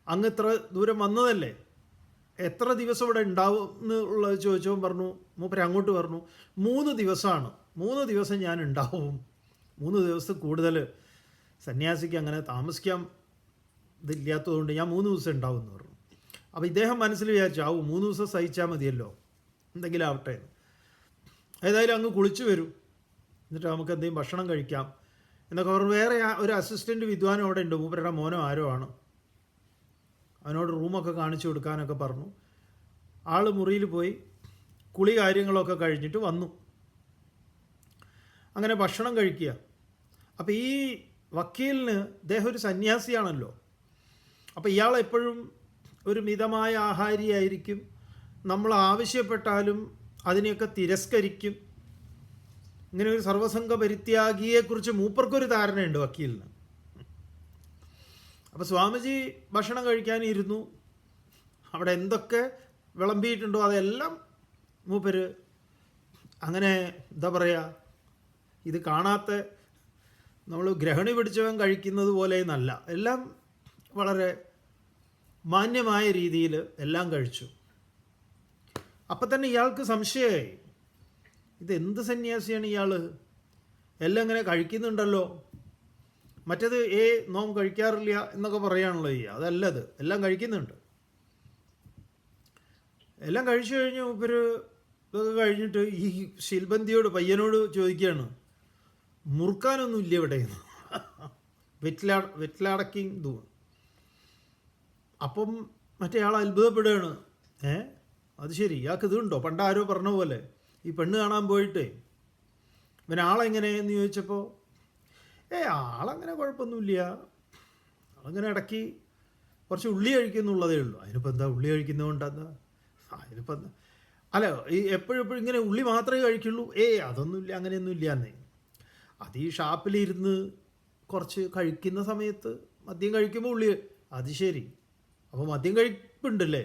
അങ്ങ് ഇത്ര ദൂരം വന്നതല്ലേ, എത്ര ദിവസം ഇവിടെ ഉണ്ടാവും എന്നുള്ളത് ചോദിച്ചവൻ പറഞ്ഞു, മൂപ്പര് അങ്ങോട്ട് പറഞ്ഞു 3 ദിവസമാണ്, 3 ദിവസം ഞാൻ ഉണ്ടാവും, 3 ദിവസത്തിൽ കൂടുതൽ സന്യാസിക്ക് അങ്ങനെ താമസിക്കാൻ ഇതില്ലാത്തതുകൊണ്ട് ഞാൻ 3 ദിവസം ഉണ്ടാവും എന്ന് പറഞ്ഞു. അപ്പോൾ ഇദ്ദേഹം മനസ്സിൽ വിചാരിച്ചു, 3 ദിവസം സഹിച്ചാൽ മതിയല്ലോ, എന്തെങ്കിലും ആവട്ടെ. ഏതായാലും അങ്ങ് കുളിച്ചു വരും, എന്നിട്ട് നമുക്ക് എന്തെങ്കിലും ഭക്ഷണം കഴിക്കാം എന്നൊക്കെ പറഞ്ഞു. വേറെ ഒരു അസിസ്റ്റൻറ്റ് വിദ്വാനും അവിടെ ഉണ്ട്, മൂപ്പരുടെ മോനോ ആരോ ആണ്. അവനോട് റൂമൊക്കെ കാണിച്ചു കൊടുക്കാനൊക്കെ പറഞ്ഞു. ആൾ മുറിയിൽ പോയി കുളി കാര്യങ്ങളൊക്കെ കഴിഞ്ഞിട്ട് വന്നു. അങ്ങനെ ഭക്ഷണം കഴിക്കുക. അപ്പോൾ ഈ വക്കീലിന്, ഇദ്ദേഹം ഒരു സന്യാസിയാണല്ലോ, അപ്പോൾ ഇയാളെപ്പോഴും ഒരു മിതമായ ആഹാരിയായിരിക്കും. നമ്മൾ ആവശ്യപ്പെട്ടാലും അതിനെയൊക്കെ തിരസ്കരിക്കും. ഇങ്ങനെ ഒരു സർവസംഘ പരിത്യാഗിയെക്കുറിച്ച് മൂപ്പർക്കൊരു ധാരണയുണ്ട് വക്കീലിന്. അപ്പോൾ സ്വാമിജി ഭക്ഷണം കഴിക്കാനിരുന്നു. അവിടെ എന്തൊക്കെ വിളമ്പിയിട്ടുണ്ടോ അതെല്ലാം മൂപ്പര് അങ്ങനെ, എന്താ പറയുക, ഇത് കാണാത്ത നമ്മൾ ഗ്രഹണി പിടിച്ചവൻ കഴിക്കുന്നത് പോലെ നല്ല, എല്ലാം വളരെ മാന്യമായ രീതിയിൽ എല്ലാം കഴിച്ചു. അപ്പം തന്നെ ഇയാൾക്ക് സംശയമായി, ഇതെന്ത് സന്യാസിയാണ് ഇയാൾ, എല്ലാം ഇങ്ങനെ കഴിക്കുന്നുണ്ടല്ലോ. മറ്റേത് നോം കഴിക്കാറില്ല എന്നൊക്കെ പറയാണല്ലോ അതല്ലത്, എല്ലാം കഴിക്കുന്നുണ്ട്. എല്ലാം കഴിച്ചു കഴിഞ്ഞ് ഇവര് ഇതൊക്കെ കഴിഞ്ഞിട്ട് ഈ ശിൽബന്തിയോട്, പയ്യനോട് ചോദിക്കുകയാണ്, മുറുക്കാനൊന്നും ഇല്ല ഇവിടെ വെറ്റിലടക്കിങ് ഇത്. അപ്പം മറ്റേ ആൾ അത്ഭുതപ്പെടുകയാണ്, അത് ശരി, ഇയാൾക്ക് ഇതുണ്ടോ? പണ്ടാരോ പറഞ്ഞ പോലെ ഈ പെണ്ണ് കാണാൻ പോയിട്ട് ഇവൻ ആളെങ്ങനെയെന്ന് ചോദിച്ചപ്പോൾ ആളങ്ങനെ കുഴപ്പമൊന്നുമില്ല, ആളങ്ങനെ ഇടയ്ക്ക് കുറച്ച് ഉള്ളി കഴിക്കുന്നുള്ളതേ ഉള്ളൂ. അതിനിപ്പോൾ എന്താ, ഉള്ളി കഴിക്കുന്നതുകൊണ്ടെന്താ, അതിനിപ്പോൾ എന്താ, അല്ല ഈ എപ്പോഴും ഇങ്ങനെ ഉള്ളി മാത്രമേ കഴിക്കുള്ളൂ, അതൊന്നുമില്ല, അങ്ങനെയൊന്നുമില്ല എന്നേ. അത് ഈ ഷാപ്പിലിരുന്ന് കുറച്ച് കഴിക്കുന്ന സമയത്ത് മദ്യം കഴിക്കുമ്പോൾ ഉള്ളി, അത് ശരി, അപ്പോൾ മദ്യം കഴിപ്പുണ്ടല്ലേ?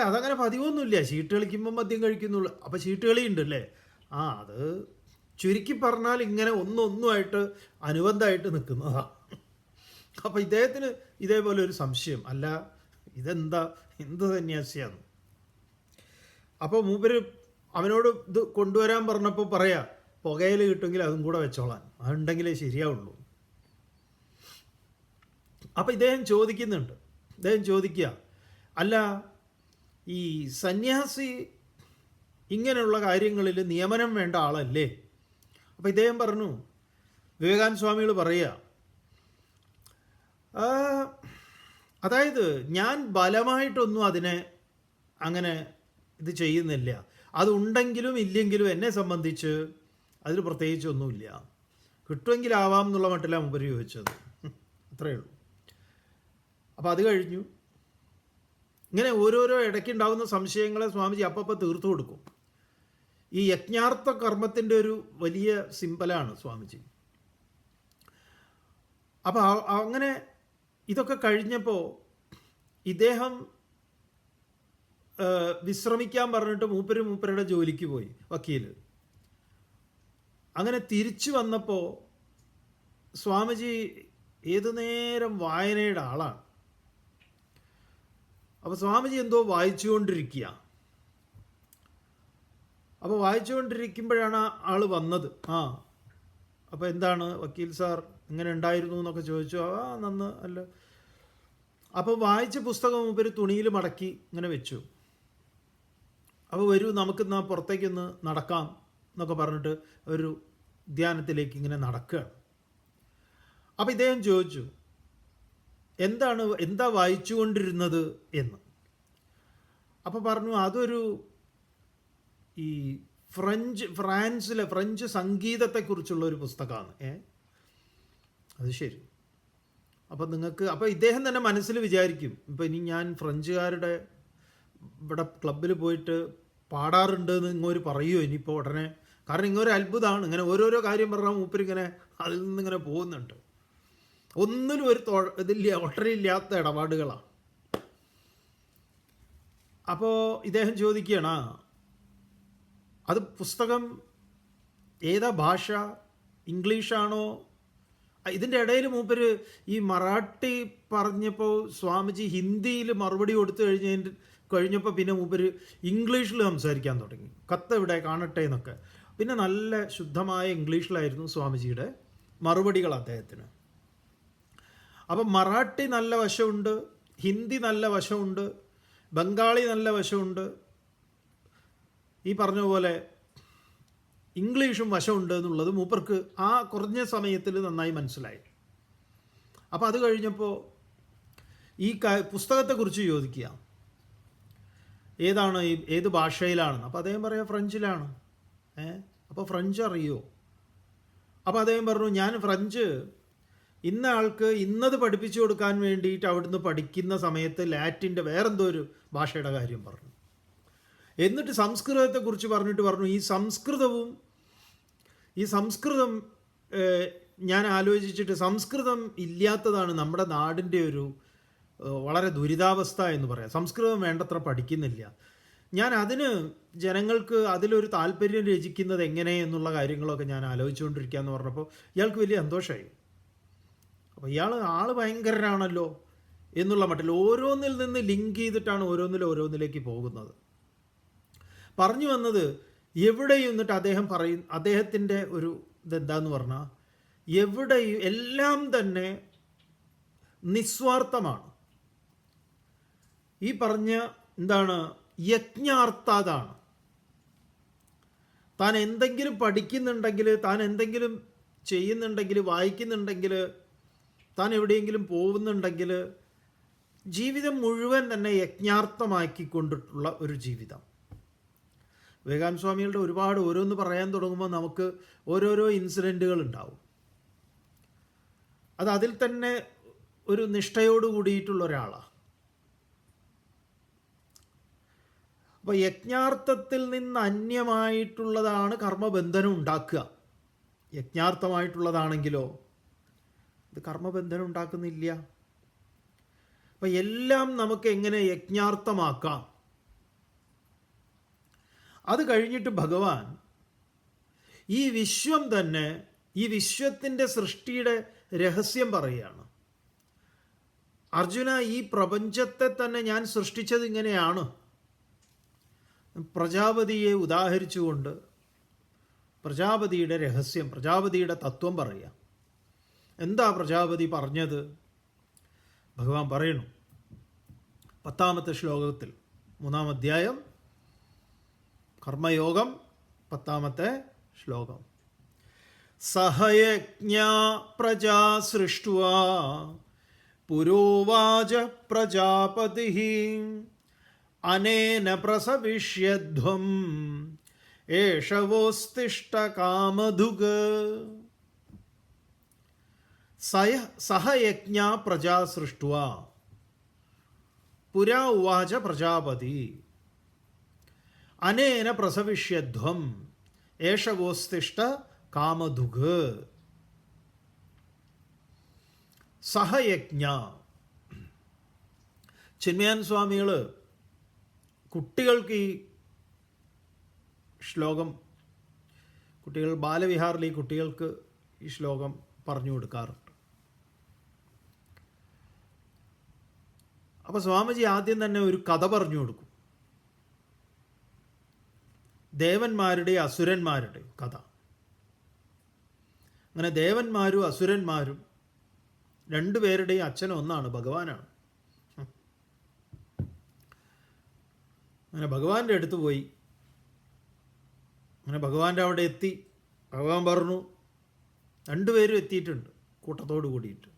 അതങ്ങനെ പതിവൊന്നുമില്ല, ചീട്ട് കളിക്കുമ്പോൾ മദ്യം കഴിക്കുന്നുള്ളൂ. അപ്പോൾ ചീട്ട് കളി ഉണ്ടല്ലേ? അത് ചുരുക്കി പറഞ്ഞാൽ ഇങ്ങനെ ഒന്നൊന്നുമായിട്ട് അനുബന്ധമായിട്ട് നിൽക്കുന്നതാണ്. അപ്പോൾ ഇദ്ദേഹത്തിന് ഇതേപോലെ ഒരു സംശയം, അല്ല ഇതെന്താ, എന്ത് സന്യാസിയാണ്? അപ്പോൾ മൂപ്പര് അവനോട് ഇത് കൊണ്ടുവരാൻ പറഞ്ഞപ്പോൾ പറയാ, പുകയിൽ കിട്ടുമെങ്കിൽ അതും കൂടെ വെച്ചോളാൻ, അതുണ്ടെങ്കിലേ ശരിയാവുള്ളൂ. അപ്പോൾ ഇദ്ദേഹം ചോദിക്കുക, അല്ല ഈ സന്യാസി ഇങ്ങനെയുള്ള കാര്യങ്ങളിൽ നിയമനം വേണ്ട ആളല്ലേ? അപ്പോൾ ഇദ്ദേഹം പറഞ്ഞു, വിവേകാനന്ദ സ്വാമികൾ പറയുക, അതായത് ഞാൻ ബലമായിട്ടൊന്നും അതിനെ അങ്ങനെ ഇത് ചെയ്യുന്നില്ല, അതുണ്ടെങ്കിലും ഇല്ലെങ്കിലും എന്നെ സംബന്ധിച്ച് അതിൽ പ്രത്യേകിച്ചൊന്നുമില്ല, കിട്ടുമെങ്കിലാവാം എന്നുള്ള മട്ടിലാണ് മുമ്പ് ചോദിച്ചത്, അത്രയേ ഉള്ളൂ. അപ്പോൾ അത് കഴിഞ്ഞു. ഇങ്ങനെ ഓരോരോ ഇടയ്ക്കുണ്ടാകുന്ന സംശയങ്ങളെ സ്വാമിജി അപ്പം തീർത്തു കൊടുക്കും. ഈ യജ്ഞാർത്ഥ കർമ്മത്തിൻ്റെ ഒരു വലിയ സിമ്പലാണ് സ്വാമിജി. അപ്പോൾ അങ്ങനെ ഇതൊക്കെ കഴിഞ്ഞപ്പോൾ ഇദ്ദേഹം വിശ്രമിക്കാൻ പറഞ്ഞിട്ട് മൂപ്പരുടെ ജോലിക്ക് പോയി, വക്കീൽ. അങ്ങനെ തിരിച്ചു വന്നപ്പോൾ സ്വാമിജി ഏതു നേരം വായനയുടെ ആളാണ്. അപ്പോൾ സ്വാമിജി എന്തോ വായിച്ചുകൊണ്ടിരിക്കുക. അപ്പോൾ വായിച്ചുകൊണ്ടിരിക്കുമ്പോഴാണ് ആൾ വന്നത്. അപ്പോൾ എന്താണ് വക്കീൽ സാർ എങ്ങനെ ഉണ്ടായിരുന്നു എന്നൊക്കെ ചോദിച്ചു. നന്ന് അല്ല. അപ്പോൾ വായിച്ച പുസ്തകം ഒരു തുണിയിൽ മടക്കി ഇങ്ങനെ വെച്ചു. അപ്പോൾ വരൂ നമുക്കിന്ന് പുറത്തേക്കൊന്ന് നടക്കാം എന്നൊക്കെ പറഞ്ഞിട്ട് ഒരു ധ്യാനത്തിലേക്ക് ഇങ്ങനെ നടക്കുകയാണ്. അപ്പോൾ ഇദ്ദേഹം ചോദിച്ചു, എന്താ വായിച്ചുകൊണ്ടിരുന്നത് എന്ന്. അപ്പോൾ പറഞ്ഞു, അതൊരു ഈ ഫ്രാൻസിലെ ഫ്രഞ്ച് സംഗീതത്തെക്കുറിച്ചുള്ള ഒരു പുസ്തകമാണ്. അത് ശരി. അപ്പോൾ ഇദ്ദേഹം തന്നെ മനസ്സിൽ വിചാരിക്കും, ഇപ്പോൾ ഇനി ഞാൻ ഫ്രഞ്ചുകാരുടെ ഇവിടെ ക്ലബ്ബിൽ പോയിട്ട് പാടാറുണ്ട് എന്ന് ഇങ്ങോട്ട് പറയുമോ ഇനിയിപ്പോൾ ഉടനെ? കാരണം ഇങ്ങൊരു അത്ഭുതമാണ്, ഇങ്ങനെ ഓരോരോ കാര്യം പറഞ്ഞാൽ മൂപ്പരിങ്ങനെ അതിൽ നിന്നിങ്ങനെ പോകുന്നുണ്ട്. ഒന്നിനും ഒരു ഇതില്ല, ഒട്ടരയില്ലാത്ത ഇടപാടുകളാണ്. അപ്പോൾ ഇദ്ദേഹം ചോദിക്കുകയാണ്, അത് പുസ്തകം ഏതാ ഭാഷ, ഇംഗ്ലീഷാണോ? ഇതിൻ്റെ ഇടയിൽ മൂപ്പര് ഈ മറാഠി പറഞ്ഞപ്പോൾ സ്വാമിജി ഹിന്ദിയിൽ മറുപടി കൊടുത്തു കഴിഞ്ഞപ്പോൾ പിന്നെ മൂപ്പര് ഇംഗ്ലീഷിൽ സംസാരിക്കാൻ തുടങ്ങി. കത്തെവിടെ കാണട്ടെ എന്നൊക്കെ. പിന്നെ നല്ല ശുദ്ധമായ ഇംഗ്ലീഷിലായിരുന്നു സ്വാമിജിയുടെ മറുപടികൾ അദ്ദേഹത്തിന്. അപ്പം മറാഠി നല്ല വശമുണ്ട്, ഹിന്ദി നല്ല വശമുണ്ട്, ബംഗാളി നല്ല വശമുണ്ട്, ഈ പറഞ്ഞ പോലെ ഇംഗ്ലീഷും വശമുണ്ട് എന്നുള്ളത് മൂപ്പർക്ക് ആ കുറഞ്ഞ സമയത്തിൽ നന്നായി മനസ്സിലായി. അപ്പോൾ അത് കഴിഞ്ഞപ്പോൾ ഈ പുസ്തകത്തെക്കുറിച്ച് ചോദിക്കുക, ഏത് ഭാഷയിലാണെന്ന്. അപ്പോൾ അദ്ദേഹം പറയാം ഫ്രഞ്ചിലാണ്. അപ്പോൾ ഫ്രഞ്ച് അറിയോ? അപ്പോൾ അദ്ദേഹം പറഞ്ഞു, ഞാൻ ഫ്രഞ്ച് ഇന്ന ആൾക്ക് ഇന്നത് പഠിപ്പിച്ചു കൊടുക്കാൻ വേണ്ടിയിട്ട് അവിടുന്ന് പഠിക്കുന്ന സമയത്ത് ലാറ്റിൻ്റെ വേറെന്തോ ഒരു ഭാഷയുടെ കാര്യം പറഞ്ഞു. എന്നിട്ട് സംസ്കൃതത്തെക്കുറിച്ച് പറഞ്ഞിട്ട് പറഞ്ഞു, ഈ സംസ്കൃതം ഞാൻ ആലോചിച്ചിട്ട് സംസ്കൃതം ഇല്ലാത്തതാണ് നമ്മുടെ നാടിൻ്റെ ഒരു വളരെ ദുരിതാവസ്ഥ എന്ന് പറയാം. സംസ്കൃതം വേണ്ടത്ര പഠിക്കുന്നില്ല. ഞാൻ അതിന് ജനങ്ങൾക്ക് അതിലൊരു താല്പര്യം രചിക്കുന്നത് എങ്ങനെ എന്നുള്ള കാര്യങ്ങളൊക്കെ ഞാൻ ആലോചിച്ചുകൊണ്ടിരിക്കുക എന്ന് പറഞ്ഞപ്പോൾ ഇയാൾക്ക് വലിയ സന്തോഷമായി. അപ്പോൾ ആൾ ഭയങ്കരനാണല്ലോ എന്നുള്ള മട്ടിൽ ഓരോന്നിൽ നിന്ന് ലിങ്ക് ചെയ്തിട്ടാണ് ഓരോന്നിലേക്ക് പോകുന്നത്. പറഞ്ഞു വന്നത്, എവിടെയും എന്നിട്ട് അദ്ദേഹം അദ്ദേഹത്തിൻ്റെ ഒരു ഇതെന്താന്ന് പറഞ്ഞാൽ, എവിടെയും എല്ലാം തന്നെ നിസ്വാർത്ഥമാണ്. ഈ പറഞ്ഞ എന്താണ് യജ്ഞാർത്ഥാതാണ്. താൻ എന്തെങ്കിലും പഠിക്കുന്നുണ്ടെങ്കിൽ, താൻ എന്തെങ്കിലും ചെയ്യുന്നുണ്ടെങ്കിൽ, വായിക്കുന്നുണ്ടെങ്കിൽ, താൻ എവിടെയെങ്കിലും പോകുന്നുണ്ടെങ്കിൽ ജീവിതം മുഴുവൻ തന്നെ യജ്ഞാർത്ഥമാക്കിക്കൊണ്ടിട്ടുള്ള ഒരു ജീവിതം. വിവേകാനന്ദ സ്വാമികളുടെ ഒരുപാട് ഓരോന്ന് പറയാൻ തുടങ്ങുമ്പോൾ നമുക്ക് ഓരോരോ ഇൻസിഡൻറ്റുകൾ ഉണ്ടാവും. അതിൽ തന്നെ ഒരു നിഷ്ഠയോട് കൂടിയിട്ടുള്ള ഒരാളാണ്. അപ്പോൾ യജ്ഞാർത്ഥത്തിൽ നിന്ന് അന്യമായിട്ടുള്ളതാണ് കർമ്മബന്ധനം ഉണ്ടാക്കുക. യജ്ഞാർത്ഥമായിട്ടുള്ളതാണെങ്കിലോ ഇത് കർമ്മബന്ധനം ഉണ്ടാക്കുന്നില്ല. അപ്പം എല്ലാം നമുക്ക് എങ്ങനെ യജ്ഞാർത്ഥമാക്കാം? അത് കഴിഞ്ഞിട്ട് ഭഗവാൻ ഈ വിശ്വം തന്നെ, ഈ വിശ്വത്തിൻ്റെ സൃഷ്ടിയുടെ രഹസ്യം പറയുകയാണ്. അർജുന, ഈ പ്രപഞ്ചത്തെ തന്നെ ഞാൻ സൃഷ്ടിച്ചത് ഇങ്ങനെയാണ്. പ്രജാപതിയെ ഉദാഹരിച്ചുകൊണ്ട് പ്രജാപതിയുടെ രഹസ്യം, പ്രജാപതിയുടെ തത്വം പറയുക. എന്താ പ്രജാപതി പറഞ്ഞത്? ഭഗവാൻ പറയുന്നു 10ാമത്തെ ശ്ലോകത്തിൽ, 3-ാം അധ്യായം കർമ്മയോഗം 10ാമത്തെ ശ്ലോകം. സഹയജ്ഞാ പ്രജാ സൃഷ്ട്വാ പുരോവാച പ്രജാപതി അനേന പ്രസവിഷ്യധ്വം ഏഷവോസ്തിഷ്ഠ കാമധുഗ്. സഹയജ്ഞാ പ്രജാ സൃഷ്ട്വാ പുരാ ഉവാച പ്രജാപതി അനേന പ്രസവിഷ്യധ്വം ഏഷവോസ്തിഷ്ഠ കാമധുഗ്. സഹയജ്ഞ. ചിന്മയാൻ സ്വാമികൾ കുട്ടികൾക്ക് ഈ ശ്ലോകം, കുട്ടികൾ ബാലവിഹാറിൽ ഈ കുട്ടികൾക്ക് ഈ ശ്ലോകം പറഞ്ഞു കൊടുക്കാറുണ്ട്. അപ്പോൾ സ്വാമിജി ആദ്യം തന്നെ ഒരു കഥ പറഞ്ഞു കൊടുക്കും. ദേവന്മാരുടെ അസുരന്മാരുടെ കഥ. അങ്ങനെ ദേവന്മാരും അസുരന്മാരും രണ്ടുപേരുടെയും അച്ഛനും ഒന്നാണ്, ഭഗവാനാണ്. അങ്ങനെ ഭഗവാന്റെ അടുത്ത് പോയി. അങ്ങനെ ഭഗവാന്റെ അവിടെ എത്തി. ഭഗവാൻ പറഞ്ഞു, രണ്ടുപേരും എത്തിയിട്ടുണ്ട് കൂട്ടത്തോട് കൂടിയിട്ട്.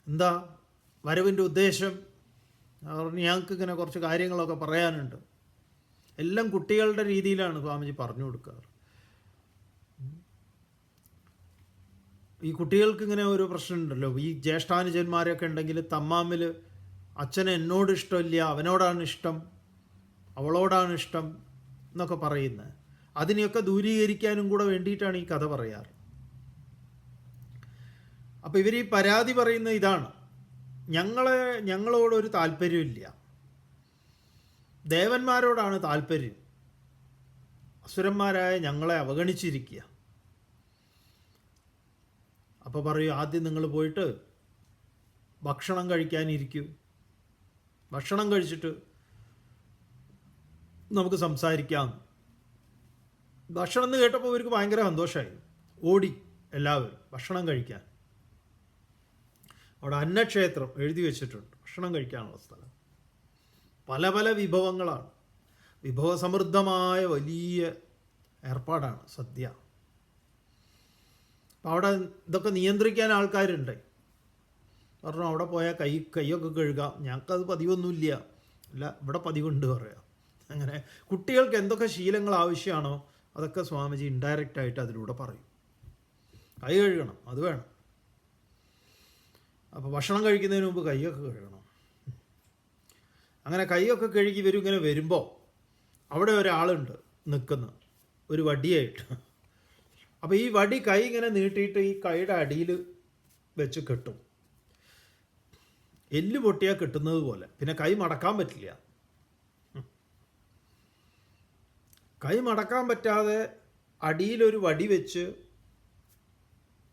എന്താ വരവിൻ്റെ ഉദ്ദേശം? പറഞ്ഞു, ഞങ്ങൾക്ക് ഇങ്ങനെ കുറച്ച് കാര്യങ്ങളൊക്കെ പറയാനുണ്ട്. എല്ലാം കുട്ടികളുടെ രീതിയിലാണ് സ്വാമിജി പറഞ്ഞു കൊടുക്കാറ്. ഈ കുട്ടികൾക്ക് ഇങ്ങനെ ഒരു പ്രശ്നമുണ്ടല്ലോ, ഈ ജ്യേഷ്ഠാനുജന്മാരൊക്കെ ഉണ്ടെങ്കിൽ തമ്മാമിൽ അച്ഛന് എന്നോട് ഇഷ്ടമില്ല, അവനോടാണ് ഇഷ്ടം, അവളോടാണ് ഇഷ്ടം എന്നൊക്കെ പറയുന്നത്. അതിനെയൊക്കെ ദൂരീകരിക്കാനും കൂടെ വേണ്ടിയിട്ടാണ് ഈ കഥ പറയാറ്. അപ്പോൾ ഇവർ ഈ പരാതി പറയുന്ന ഇതാണ്, ഞങ്ങളോടൊരു താല്പര്യമില്ല, ദേവന്മാരോടാണ് താല്പര്യം, അസുരന്മാരായ ഞങ്ങളെ അവഗണിച്ചിരിക്കുക. അപ്പോൾ പറയൂ, ആദ്യം നിങ്ങൾ പോയിട്ട് ഭക്ഷണം കഴിക്കാനിരിക്കൂ, ഭക്ഷണം കഴിച്ചിട്ട് നമുക്ക് സംസാരിക്കാം. ഭക്ഷണം എന്ന് കേട്ടപ്പോൾ ഇവർക്ക് ഭയങ്കര സന്തോഷമായി. ഓടി എല്ലാവരും ഭക്ഷണം കഴിക്കാൻ. അവിടെ അന്നക്ഷേത്രം എഴുതി വെച്ചിട്ടുണ്ട്, ഭക്ഷണം കഴിക്കാനുള്ള സ്ഥലം. പല പല വിഭവങ്ങളാണ്, വിഭവസമൃദ്ധമായ വലിയ ഏർപ്പാടാണ് സദ്യ. അപ്പം അവിടെ ഇതൊക്കെ നിയന്ത്രിക്കാൻ ആൾക്കാരുണ്ട്. പറഞ്ഞു, അവിടെ പോയാൽ കൈയൊക്കെ കഴുകാം, ഞങ്ങൾക്കത് പതിവൊന്നുമില്ല. അല്ല, ഇവിടെ പതിവുണ്ട് പറയാം. അങ്ങനെ കുട്ടികൾക്ക് എന്തൊക്കെ ശീലങ്ങൾ ആവശ്യമാണോ അതൊക്കെ സ്വാമിജി ഇൻഡയറക്റ്റായിട്ട് അതിലൂടെ പറയും. കൈ കഴുകണം, അത് വേണം. അപ്പോൾ ഭക്ഷണം കഴിക്കുന്നതിന് മുമ്പ് കൈയൊക്കെ കഴുകണം. അങ്ങനെ കൈയൊക്കെ കഴുകി വരും. ഇങ്ങനെ വരുമ്പോൾ അവിടെ ഒരാളുണ്ട് നിൽക്കുന്ന, ഒരു വടിയായിട്ട്. അപ്പോൾ ഈ വടി കൈ ഇങ്ങനെ നീട്ടിയിട്ട് ഈ കൈയുടെ അടിയിൽ വെച്ച് കെട്ടും, എല്ല് പൊട്ടിയാൽ കെട്ടുന്നത് പോലെ. പിന്നെ കൈ മടക്കാൻ പറ്റില്ല. കൈ മടക്കാൻ പറ്റാതെ അടിയിലൊരു വടി വെച്ച്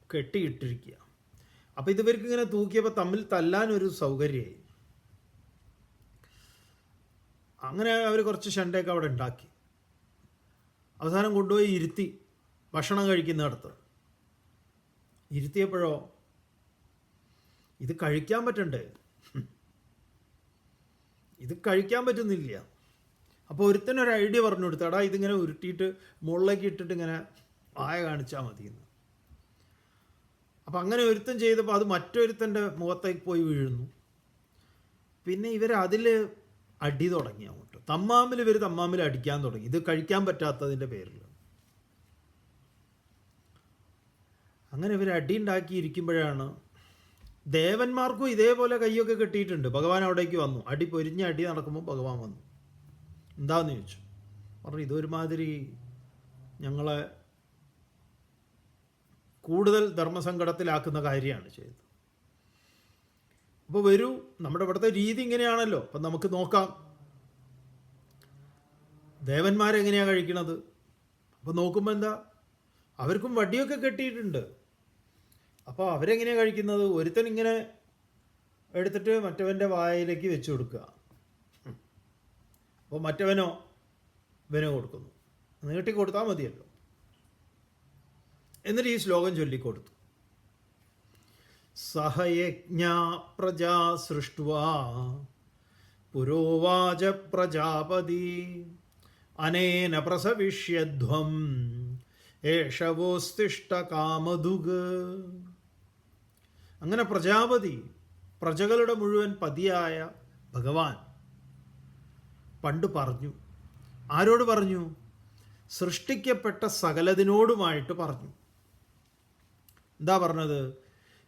കെട്ടിയിട്ടിരിക്കുക. അപ്പോൾ ഇവർക്ക് ഇങ്ങനെ തൂക്കിയപ്പോൾ തമ്മിൽ തല്ലാനൊരു സൗകര്യമായി. അങ്ങനെ അവർ കുറച്ച് ഷണ്ടയൊക്കെ അവിടെ ഉണ്ടാക്കി. അവസാനം കൊണ്ടുപോയി ഇരുത്തി, ഭക്ഷണം കഴിക്കുന്നിടത്ത് ഇരുത്തിയപ്പോഴോ ഇത് കഴിക്കാൻ പറ്റണ്ടേ, ഇത് കഴിക്കാൻ പറ്റുന്നില്ല. അപ്പോൾ ഒരുത്തനൊരു ഐഡിയ പറഞ്ഞു കൊടുത്തു, എടാ ഇതിങ്ങനെ ഉരുട്ടിയിട്ട് മുകളിലേക്ക് ഇട്ടിട്ട് ഇങ്ങനെ വായ കാണിച്ചാൽ മതിയെന്ന്. അപ്പം അങ്ങനെ ഒരുത്തൻ ചെയ്തപ്പോൾ അത് മറ്റൊരുത്തൻ്റെ മുഖത്തേക്ക് പോയി വീഴുന്നു. പിന്നെ ഇവരതിൽ അടി തുടങ്ങി അങ്ങോട്ട്. തമ്മാമിൽ അടിക്കാൻ തുടങ്ങി, ഇത് കഴിക്കാൻ പറ്റാത്തതിൻ്റെ പേരിൽ. അങ്ങനെ ഇവർ അടി ഉണ്ടാക്കിയിരിക്കുമ്പോഴാണ് ദേവന്മാർക്കും ഇതേപോലെ കൈയൊക്കെ കെട്ടിയിട്ടുണ്ട്. ഭഗവാൻ അവിടേക്ക് വന്നു. അടി പൊരിഞ്ഞ അടി നടക്കുമ്പോൾ ഭഗവാൻ വന്നു. എന്താന്ന് ചോദിച്ചു. പറഞ്ഞു ഇതൊരുമാതിരി ഞങ്ങളെ കൂടുതൽ ധർമ്മസങ്കടത്തിലാക്കുന്ന കാര്യമാണ് ചെയ്തത്. അപ്പോൾ വരൂ, നമ്മുടെ ഇവിടുത്തെ രീതി ഇങ്ങനെയാണല്ലോ, അപ്പം നമുക്ക് നോക്കാം ദേവന്മാരെങ്ങനെയാണ് കഴിക്കണത്. അപ്പോൾ നോക്കുമ്പോൾ എന്താ, അവർക്കും വടിയൊക്കെ കെട്ടിയിട്ടുണ്ട്. അപ്പോൾ അവരെങ്ങനെയാണ് കഴിക്കുന്നത്? ഒരുത്തൻ ഇങ്ങനെ എടുത്തിട്ട് മറ്റവൻ്റെ വായിലേക്ക് വെച്ച് കൊടുക്കുക. അപ്പോൾ മറ്റവനോ ഇവനോ കൊടുക്കുന്നു. നീട്ടി കൊടുത്താൽ മതിയല്ലോ. എന്നിട്ട് ഈ ശ്ലോകം ചൊല്ലിക്കൊടുത്തു. സഹയജ്ഞ പ്രജാ സൃഷ്ട്വാ പുരോവാച പ്രജാപതി അനേന പ്രസവിഷ്യധ്വം ഏഷവോസ്തിഷ്ട കാമധുഗ്. അങ്ങനെ പ്രജാപതി, പ്രജകളുടെ മുഴുവൻ പതിയായ ഭഗവാൻ പണ്ട് പറഞ്ഞു. ആരോട് പറഞ്ഞു? സൃഷ്ടിക്കപ്പെട്ട സകലതിനോടുമായിട്ട് പറഞ്ഞു. എന്താ പറഞ്ഞത്?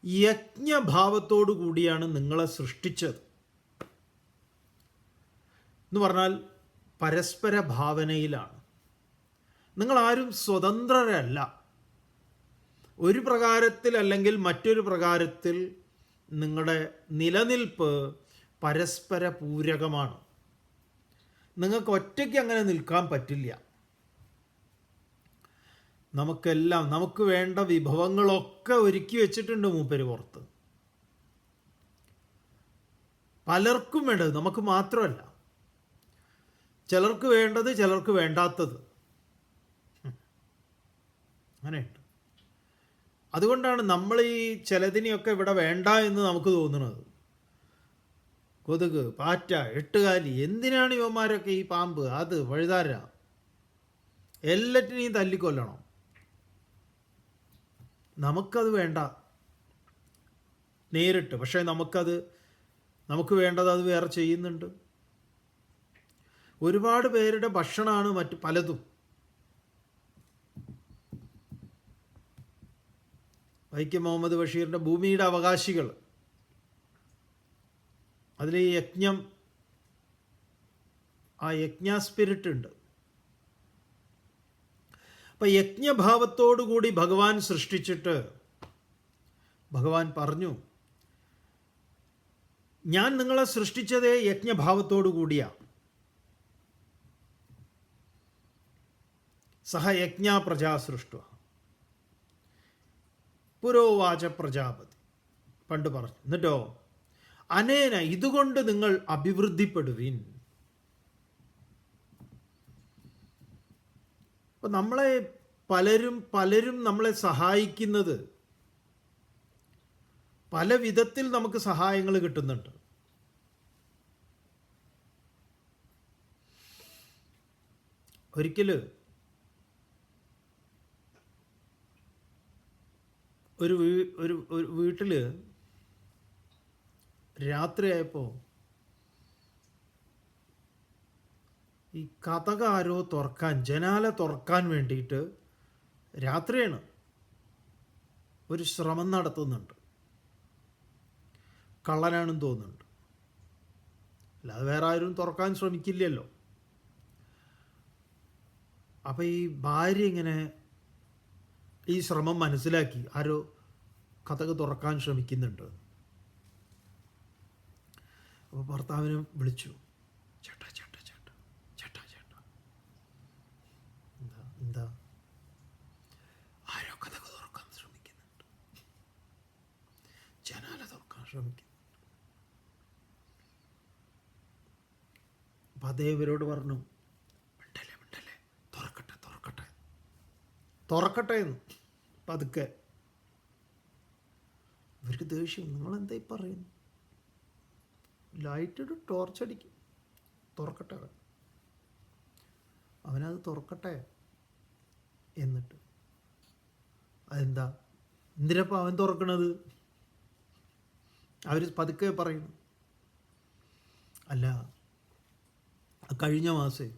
യജ്ഞഭാവത്തോടു കൂടിയാണ് നിങ്ങളെ സൃഷ്ടിച്ചത് എന്ന് പറഞ്ഞാൽ പരസ്പര ഭാവനയിലാണ്. നിങ്ങളാരും സ്വതന്ത്രരല്ല. ഒരു പ്രകാരത്തിൽ അല്ലെങ്കിൽ മറ്റൊരു പ്രകാരത്തിൽ നിങ്ങളുടെ നിലനിൽപ്പ് പരസ്പര പൂരകമാണ്. നിങ്ങൾക്ക് ഒറ്റയ്ക്ക് അങ്ങനെ നിൽക്കാൻ പറ്റില്ല. നമുക്കെല്ലാം നമുക്ക് വേണ്ട വിഭവങ്ങളൊക്കെ ഒരുക്കി വെച്ചിട്ടുണ്ട് മൂപ്പര് പുറത്ത്. പലർക്കും വേണ്ടത്, നമുക്ക് മാത്രമല്ല. ചിലർക്ക് വേണ്ടത്, ചിലർക്ക് വേണ്ടാത്തത്, അങ്ങനെയുണ്ട്. അതുകൊണ്ടാണ് നമ്മൾ ഈ ചിലതിനെയൊക്കെ ഇവിടെ വേണ്ട എന്ന് നമുക്ക് തോന്നുന്നത്. കൊതുക്, പാറ്റ, എട്ടുകാലി, എന്തിനാണ് ഇവന്മാരൊക്കെ ഈ പാമ്പ്, അത് വഴുതാര, എല്ലാറ്റിനെയും തല്ലിക്കൊല്ലണം. നമുക്കത് വേണ്ട നേരിട്ട്. പക്ഷേ നമുക്ക് വേണ്ടത് അത് വേറെ ചെയ്യുന്നുണ്ട്. ഒരുപാട് പേരുടെ ഭക്ഷണമാണ് മറ്റ് പലതും. വൈക്കം മുഹമ്മദ് ബഷീറിൻ്റെ ഭൂമിയുടെ അവകാശികൾ, അതിൽ ഈ യജ്ഞം, ആ യജ്ഞ സ്പിരിറ്റ് ഉണ്ട്. അപ്പം യജ്ഞഭാവത്തോടു കൂടി ഭഗവാൻ സൃഷ്ടിച്ചിട്ട് ഭഗവാൻ പറഞ്ഞു, ഞാൻ നിങ്ങളെ സൃഷ്ടിച്ചതേ യജ്ഞഭാവത്തോടു കൂടിയാണ്. സഹ യജ്ഞ പ്രജാ സൃഷ്ട പുരോവാച പ്രജാപതി പണ്ട് പറഞ്ഞു. എന്നിട്ടോ അനേന, ഇതുകൊണ്ട് നിങ്ങൾ അഭിവൃദ്ധിപ്പെടുവിൻ. അപ്പം നമ്മളെ പലരും നമ്മളെ സഹായിക്കുന്നത് പല വിധത്തിൽ നമുക്ക് സഹായങ്ങൾ കിട്ടുന്നുണ്ട്. ഒരിക്കൽ ഒരു വീട്ടിൽ രാത്രിയായപ്പോൾ ഈ കതക് ആരോ തുറക്കാൻ, ജനാല തുറക്കാൻ വേണ്ടിയിട്ട്, രാത്രിയാണ്, ഒരു ശ്രമം നടത്തുന്നുണ്ട്. കള്ളനാണെന്ന് തോന്നുന്നുണ്ട്. അല്ലാതെ വേറെ ആരും തുറക്കാൻ ശ്രമിക്കില്ലല്ലോ. അപ്പം ഈ ഭാര്യ ഇങ്ങനെ ഈ ശ്രമം മനസ്സിലാക്കി, ആരോ കതക് തുറക്കാൻ ശ്രമിക്കുന്നുണ്ട്. അപ്പോൾ ഭർത്താവിനെ വിളിച്ചു, ചേട്ടാ ചേട്ടാ ചേട്ടാ ചേട്ടാ ചേട്ടാ, എന്താ ആരോ കതക് തുറക്കാൻ ശ്രമിക്കുന്നുണ്ട്, ജനാല തുറക്കാൻ ശ്രമിക്കുന്നുണ്ട്. അപ്പം അതേ ഇവരോട് പറഞ്ഞു, മിണ്ടല്ലേ മിണ്ടല്ലേ, തുറക്കട്ടെ തുറക്കട്ടെ തുറക്കട്ടെ എന്ന്. പതുക്കെ. ഇവർക്ക് ദേഷ്യം, നിങ്ങളെന്തായി പറയുന്നു? ലൈറ്റിട്ട് ടോർച്ചടിക്കും, തുറക്കട്ടെ. അവനത് തുറക്കട്ടെ. എന്നിട്ട് അതെന്താ, എന്തിനപ്പം അവൻ തുറക്കണത്? അവർ പതുക്കെ പറയുന്നു, അല്ല കഴിഞ്ഞ മാസം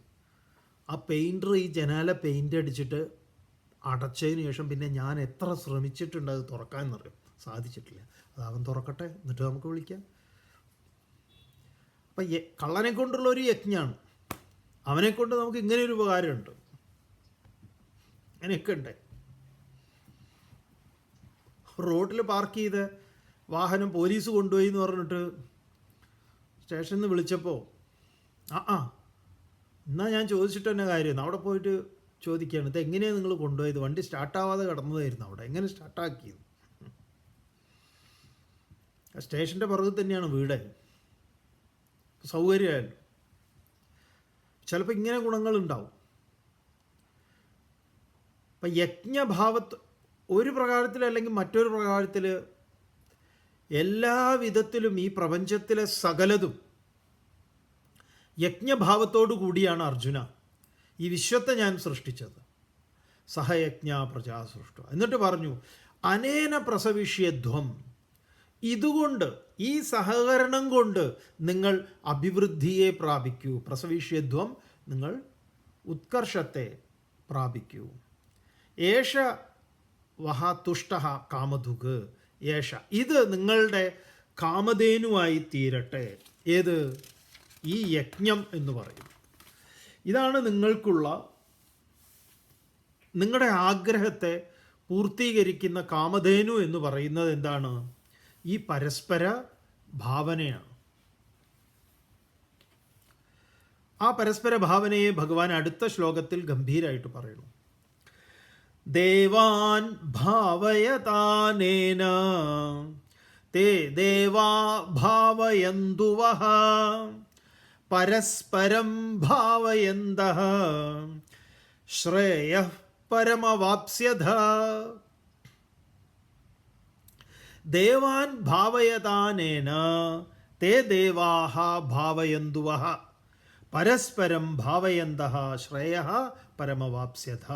ആ പെയിൻറ്റർ ഈ ജനാല പെയിൻ്റ് അടിച്ചിട്ട് അടച്ചതിന് ശേഷം പിന്നെ ഞാൻ എത്ര ശ്രമിച്ചിട്ടുണ്ട് അത് തുറക്കാമെന്നറിയാം. സാധിച്ചിട്ടില്ല. അത് അവൻ തുറക്കട്ടെ, എന്നിട്ട് നമുക്ക് വിളിക്കാം. അപ്പം കള്ളനെ കൊണ്ടുള്ള ഒരു യജ്ഞമാണ്. അവനെക്കൊണ്ട് നമുക്ക് ഇങ്ങനെ ഒരു ഉപകാരമുണ്ട്. അങ്ങനെയൊക്കെ ഉണ്ട്. റോഡിൽ പാർക്ക് ചെയ്ത് വാഹനം പോലീസ് കൊണ്ടുപോയി എന്ന് പറഞ്ഞിട്ട് സ്റ്റേഷനിൽ നിന്ന് വിളിച്ചപ്പോൾ എന്നാൽ ഞാൻ ചോദിച്ചിട്ട് തന്നെ കാര്യമായിരുന്നു. അവിടെ പോയിട്ട് ചോദിക്കുകയാണ്, ഇത് എങ്ങനെയാണ് നിങ്ങൾ കൊണ്ടുപോയത്? വണ്ടി സ്റ്റാർട്ടാവാതെ കിടന്നതായിരുന്നു അവിടെ, എങ്ങനെ സ്റ്റാർട്ടാക്കിയത്? സ്റ്റേഷൻ്റെ പുറകിൽ തന്നെയാണ് വീട്, സൗകര്യമായല്ലോ. ചിലപ്പോൾ ഇങ്ങനെ ഗുണങ്ങളുണ്ടാവും. അപ്പം യജ്ഞഭാവത്ത് ഒരു പ്രകാരത്തിൽ അല്ലെങ്കിൽ മറ്റൊരു പ്രകാരത്തിൽ എല്ലാ വിധത്തിലും ഈ പ്രപഞ്ചത്തിലെ സകലതും യജ്ഞഭാവത്തോടു കൂടിയാണ് അർജുന ഈ വിശ്വത്തെ ഞാൻ സൃഷ്ടിച്ചത്. സഹയജ്ഞ പ്രജാ സൃഷ്ട. എന്നിട്ട് പറഞ്ഞു അനേന പ്രസവിഷ്യധ്വം, ഇതുകൊണ്ട് ഈ സഹകരണം കൊണ്ട് നിങ്ങൾ അഭിവൃദ്ധിയെ പ്രാപിക്കൂ. പ്രസവിഷ്യധ്വം, നിങ്ങൾ ഉത്കർഷത്തെ പ്രാപിക്കൂ. ഏഷ വഹ തുഷ്ട കാമധുക്, ഏഷ, ഇത് നിങ്ങളുടെ കാമധേനുവായി തീരട്ടെ. ഏത്? ഈ യജ്ഞം എന്ന് പറയും. ഇതാണ് നിങ്ങളുടെ ആഗ്രഹത്തെ പൂർത്തീകരിക്കുന്ന കാമധേനു എന്ന് പറയുന്നത്. എന്താണ്? ഈ പരസ്പര ഭാവനയാണ്. ആ പരസ്പര ഭാവനയെ ഭഗവാൻ അടുത്ത ശ്ലോകത്തിൽ ഗംഭീരമായിട്ട് പറയുന്നു. ദേവാൻ ഭാവയതാനേന തേ ദേവാ ഭാവയന്തുവഃ പരസ്പരം ഭാവയന്തഃ ശ്രേയഃ പരമവാപ്സ്യഥ. ദേവാൻ ഭാവയതാനേന തേ ദേവാഃ ഭാവയന്തുവഃ പരസ്പരം ഭാവയന്തഃ ശ്രേയഃ പരമവാപ്സ്യഥ.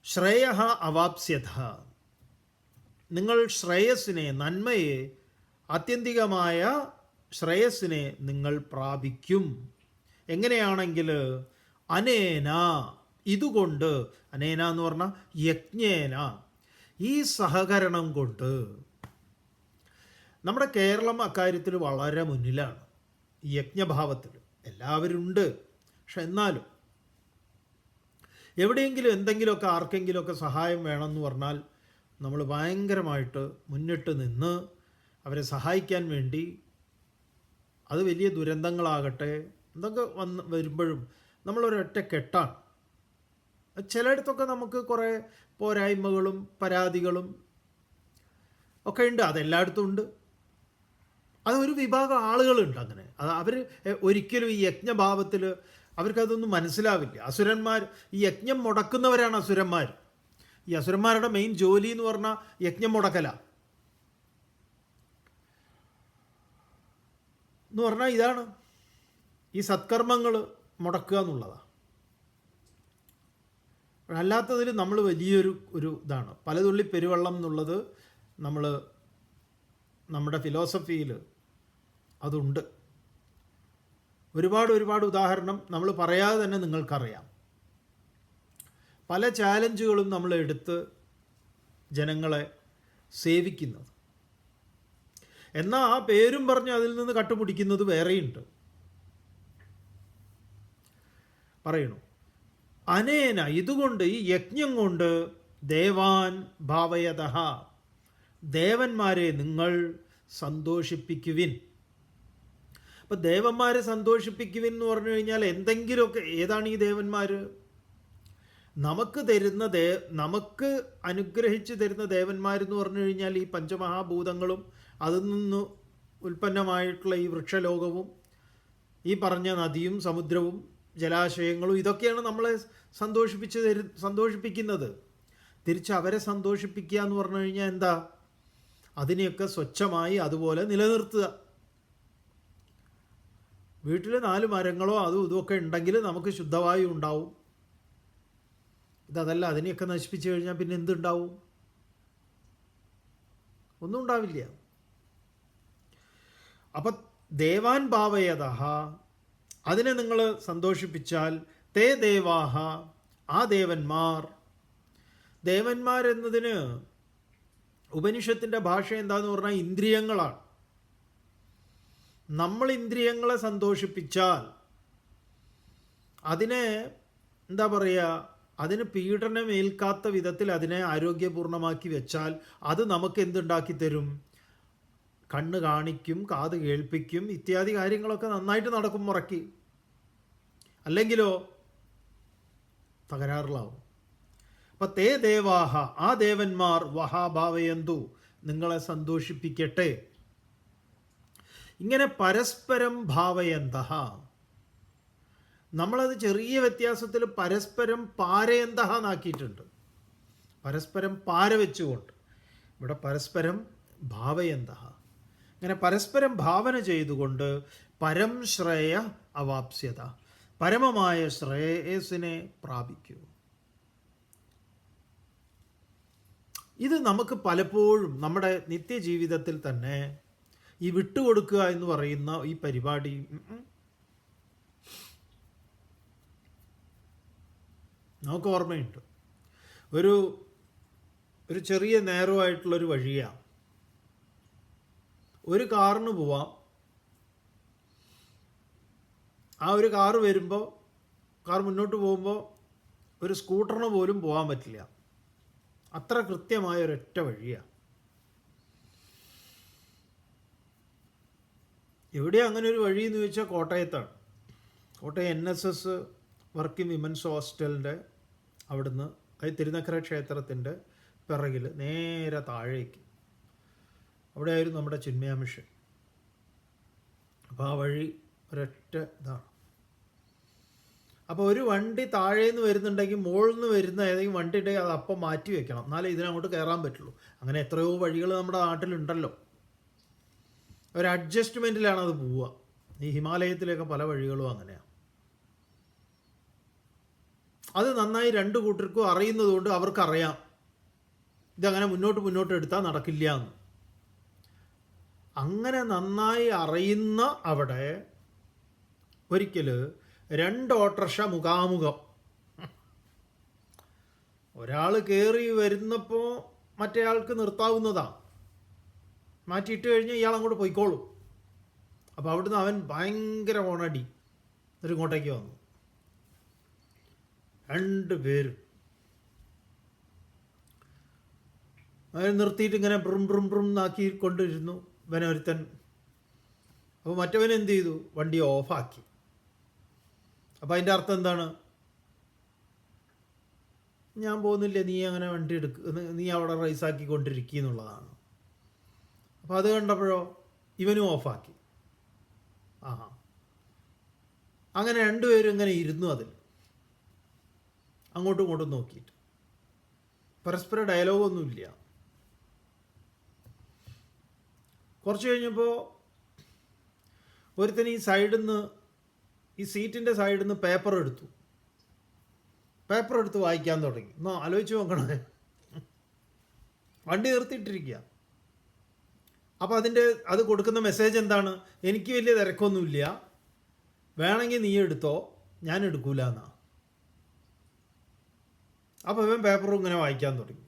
ശ്രേയഃ അവാപ്സ്യഥ, നിങ്ങൾ ശ്രേയസ്സിനെ, നന്മയെ, ആത്യന്തികമായ ശ്രേയസ്സിനെ നിങ്ങൾ പ്രാപിക്കും. എങ്ങനെയാണെങ്കിൽ അനേന, ഇതുകൊണ്ട്, അനേന എന്ന് പറഞ്ഞാൽ യജ്ഞേന, ഈ സഹകരണം കൊണ്ട്. നമ്മുടെ കേരളം അക്കാര്യത്തിൽ വളരെ മുന്നിലാണ്, ഈ യജ്ഞഭാവത്തിൽ. എല്ലാവരും ഉണ്ട്, പക്ഷെ എന്നാലും എവിടെയെങ്കിലും എന്തെങ്കിലുമൊക്കെ ആർക്കെങ്കിലുമൊക്കെ സഹായം വേണമെന്ന് പറഞ്ഞാൽ നമ്മൾ ഭയങ്കരമായിട്ട് മുന്നിട്ട് നിന്ന് അവരെ സഹായിക്കാൻ വേണ്ടി, അത് വലിയ ദുരന്തങ്ങളാകട്ടെ എന്തൊക്കെ വരുമ്പോഴും നമ്മളൊരൊറ്റ കെട്ടാണ്. ചിലയിടത്തൊക്കെ നമുക്ക് കുറേ പോരായ്മകളും പരാതികളും ഒക്കെ ഉണ്ട്, അതെല്ലായിടത്തും ഉണ്ട്. അതൊരു വിഭാഗം ആളുകളുണ്ട് അങ്ങനെ. അത് അവർ ഒരിക്കലും ഈ യജ്ഞഭാവത്തിൽ അവർക്കതൊന്നും മനസ്സിലാവില്ല. അസുരന്മാർ, ഈ യജ്ഞം മുടക്കുന്നവരാണ് അസുരന്മാർ. ഈ അസുരന്മാരുടെ മെയിൻ ജോലി എന്ന് പറഞ്ഞാൽ യജ്ഞം മുടക്കല എന്ന് പറഞ്ഞാൽ ഇതാണ്, ഈ സത്കർമ്മങ്ങൾ മുടക്കുക എന്നുള്ളതാണ്. അല്ലാത്തതിൽ നമ്മൾ വലിയൊരു ഇതാണ്. പലതുള്ളി പെരുവെള്ളം എന്നുള്ളത് നമ്മുടെ ഫിലോസഫിയിൽ അതുണ്ട്. ഒരുപാട് ഉദാഹരണം നമ്മൾ പറയാതെ തന്നെ നിങ്ങൾക്കറിയാം. പല ചാലഞ്ചുകളും നമ്മൾ എടുത്ത് ജനങ്ങളെ സേവിക്കുന്നത്. എന്നാൽ ആ പേരും പറഞ്ഞ് അതിൽ നിന്ന് കട്ടുപിടിക്കുന്നത് വേറെയുണ്ട്. പറയണു അനേന, ഇതുകൊണ്ട്, ഈ യജ്ഞം കൊണ്ട്, ദേവാൻ ഭാവയതഃ, ദേവന്മാരെ നിങ്ങൾ സന്തോഷിപ്പിക്കുവിൻ. അപ്പം ദേവന്മാരെ സന്തോഷിപ്പിക്കുവിൻ എന്ന് പറഞ്ഞു കഴിഞ്ഞാൽ എന്തെങ്കിലുമൊക്കെ, ഏതാണ് ഈ ദേവന്മാർ? നമുക്ക് അനുഗ്രഹിച്ച് തരുന്ന ദേവന്മാരെന്ന് പറഞ്ഞു കഴിഞ്ഞാൽ ഈ പഞ്ചമഹാഭൂതങ്ങളും അതിൽ നിന്ന് ഉൽപ്പന്നമായിട്ടുള്ള ഈ വൃക്ഷലോകവും ഈ പറഞ്ഞ നദിയും സമുദ്രവും ജലാശയങ്ങളും, ഇതൊക്കെയാണ് നമ്മളെ സന്തോഷിപ്പിക്കുന്നത്. തിരിച്ച് അവരെ സന്തോഷിപ്പിക്കുക എന്ന് പറഞ്ഞു കഴിഞ്ഞാൽ എന്താ? അതിനെയൊക്കെ സ്വച്ഛമായി അതുപോലെ നിലനിർത്തുക. വീട്ടിൽ 4 മരങ്ങളോ അതും ഇതുമൊക്കെ ഉണ്ടെങ്കിൽ നമുക്ക് ശുദ്ധവായു ഉണ്ടാവും. ഇതല്ല, അതിനെയൊക്കെ നശിപ്പിച്ചു കഴിഞ്ഞാൽ പിന്നെ എന്തുണ്ടാവും? ഒന്നും ഉണ്ടാവില്ല. അപ്പം ദേവാൻ ഭാവയതഃ, അതിനെ നിങ്ങൾ സന്തോഷിപ്പിച്ചാൽ, തേ ദേവാഹ, ആ ദേവന്മാരെന്നതിന് ഉപനിഷത്തിൻ്റെ ഭാഷ എന്താന്ന് പറഞ്ഞാൽ ഇന്ദ്രിയങ്ങളാണ്. നമ്മൾ ഇന്ദ്രിയങ്ങളെ സന്തോഷിപ്പിച്ചാൽ, അതിനെ എന്താ പറയുക, അതിന് പീഡനമേൽക്കാത്ത വിധത്തിൽ അതിനെ ആരോഗ്യപൂർണ്ണമാക്കി വെച്ചാൽ അത് നമുക്ക് എന്തുണ്ടാക്കി തരും? കണ്ണ് കാണിക്കും, കാത് കേൾപ്പിക്കും, ഇത്യാദി കാര്യങ്ങളൊക്കെ നന്നായിട്ട് നടക്കും മുറക്കി. അല്ലെങ്കിലോ തകരാറിലാവും. അപ്പം തേ ദേവാഹ, ആ ദേവന്മാർ വഹാഭാവയന്തു, നിങ്ങളെ സന്തോഷിപ്പിക്കട്ടെ. ഇങ്ങനെ പരസ്പരം ഭാവയന്തഃ, നമ്മളത് ചെറിയ വ്യത്യാസത്തിൽ പരസ്പരം പാരയന്തഃ എന്നാക്കിയിട്ടുണ്ട്. പരസ്പരം പാര വെച്ചുകൊണ്ട്, ഇവിടെ പരസ്പരം ഭാവയന്തഃ. ഇങ്ങനെ പരസ്പരം ഭാവന ചെയ്തുകൊണ്ട് പരം ശ്രേയ അവാപ്സ്യത, പരമമായ ശ്രേയസിനെ പ്രാപിക്കൂ. ഇത് നമുക്ക് പലപ്പോഴും നമ്മുടെ നിത്യജീവിതത്തിൽ തന്നെ ഈ വിട്ടുകൊടുക്കുക എന്ന് പറയുന്ന ഈ പരിപാടി നമുക്ക് ഓർമ്മയുണ്ട്. ഒരു ചെറിയ നേരമായിട്ടുള്ളൊരു വഴിയാണ്. ഒരു കാറിന് പോവാം. ആ ഒരു കാറ് വരുമ്പോൾ, കാർ മുന്നോട്ട് പോകുമ്പോൾ ഒരു സ്കൂട്ടറിന് പോലും പോകാൻ പറ്റില്ല. അത്ര കൃത്യമായ ഒരൊറ്റ വഴിയാണ്. എവിടെയാണ് അങ്ങനെ ഒരു വഴി എന്ന് ചോദിച്ചാൽ കോട്ടയത്താണ്. കോട്ടയം NSS വർക്കിംഗ് വിമൻസ് ഹോസ്റ്റലിൻ്റെ അവിടുന്ന്, അത് തിരുനക്കര ക്ഷേത്രത്തിൻ്റെ പിറകിൽ നേരെ താഴേക്ക്, അവിടെയായിരുന്നു നമ്മുടെ ചിന്മയ മിഷൻ. അപ്പോൾ ആ വഴി ഒരൊറ്റ ഇതാണ്. അപ്പോൾ ഒരു വണ്ടി താഴേന്ന് വരുന്നുണ്ടെങ്കിൽ മുകളിൽ നിന്ന് വരുന്ന ഏതെങ്കിലും വണ്ടി ഉണ്ടെങ്കിൽ അത് അപ്പം മാറ്റി വെക്കണം, എന്നാലേ ഇതിനങ്ങോട്ട് കയറാൻ പറ്റുള്ളൂ. അങ്ങനെ എത്രയോ വഴികൾ നമ്മുടെ നാട്ടിലുണ്ടല്ലോ. ഒരു അഡ്ജസ്റ്റ്മെൻറ്റിലാണ് അത് പോവുക. ഈ ഹിമാലയത്തിലേക്ക് പല വഴികളും അങ്ങനെയാണ്. അത് നന്നായി രണ്ട് കൂട്ടർക്കും അറിയുന്നതുകൊണ്ട് അവർക്കറിയാം ഇതങ്ങനെ മുന്നോട്ട് എടുത്താൽ നടക്കില്ല എന്ന്. അങ്ങനെ നന്നായി അറിയുന്ന അവിടെ ഒരിക്കൽ 2 ഓട്ടോറിക്ഷ മുഖാമുഖം. ഒരാൾ കയറി വരുന്നപ്പോൾ മറ്റേ ആൾക്ക് നിർത്താവുന്നതാണ്, മാറ്റിയിട്ട് കഴിഞ്ഞാൽ ഇയാൾ അങ്ങോട്ട് പോയിക്കോളും. അപ്പോൾ അവിടുന്ന് അവൻ ഭയങ്കര ഓണടി എന്നിട്ട് ഇങ്ങോട്ടേക്ക് വന്നു. 2 പേരും അവൻ നിർത്തിയിട്ട് ഇങ്ങനെ ബ്രും എന്നാക്കി കൊണ്ടിരുന്നു ഇവനൊരുത്തൻ. അപ്പോൾ മറ്റവൻ എന്ത് ചെയ്തു? വണ്ടി ഓഫാക്കി. അപ്പോൾ അതിൻ്റെ അർത്ഥം എന്താണ്? ഞാൻ പോകുന്നില്ല, നീ അങ്ങനെ വണ്ടി നീ അവിടെ റൈസാക്കിക്കൊണ്ടിരിക്കുക എന്നുള്ളതാണ്. അപ്പോൾ അത് കണ്ടപ്പോഴോ ഇവനും ഓഫാക്കി. അങ്ങനെ 2 പേരും ഇങ്ങനെ ഇരുന്നു അതിൽ, അങ്ങോട്ടും ഇങ്ങോട്ടും നോക്കിയിട്ട്. പരസ്പര ഡയലോഗൊന്നുമില്ല. കുറച്ച് കഴിഞ്ഞപ്പോൾ ഒരുത്തൻ ഈ സൈഡിൽ നിന്ന്, ഈ സീറ്റിൻ്റെ സൈഡിൽ നിന്ന് പേപ്പർ എടുത്ത് വായിക്കാൻ തുടങ്ങി. എന്നാ ആലോചിച്ച് നോക്കണേ, വണ്ടി നിർത്തിയിട്ടിരിക്കുക. അപ്പോൾ അത് കൊടുക്കുന്ന മെസ്സേജ് എന്താണ്? എനിക്ക് വലിയ തിരക്കൊന്നുമില്ല, വേണമെങ്കിൽ നീ എടുത്തോ, ഞാൻ എടുക്കൂല എന്നാ. അപ്പോൾ ഇവൻ പേപ്പറും ഇങ്ങനെ വായിക്കാൻ തുടങ്ങി.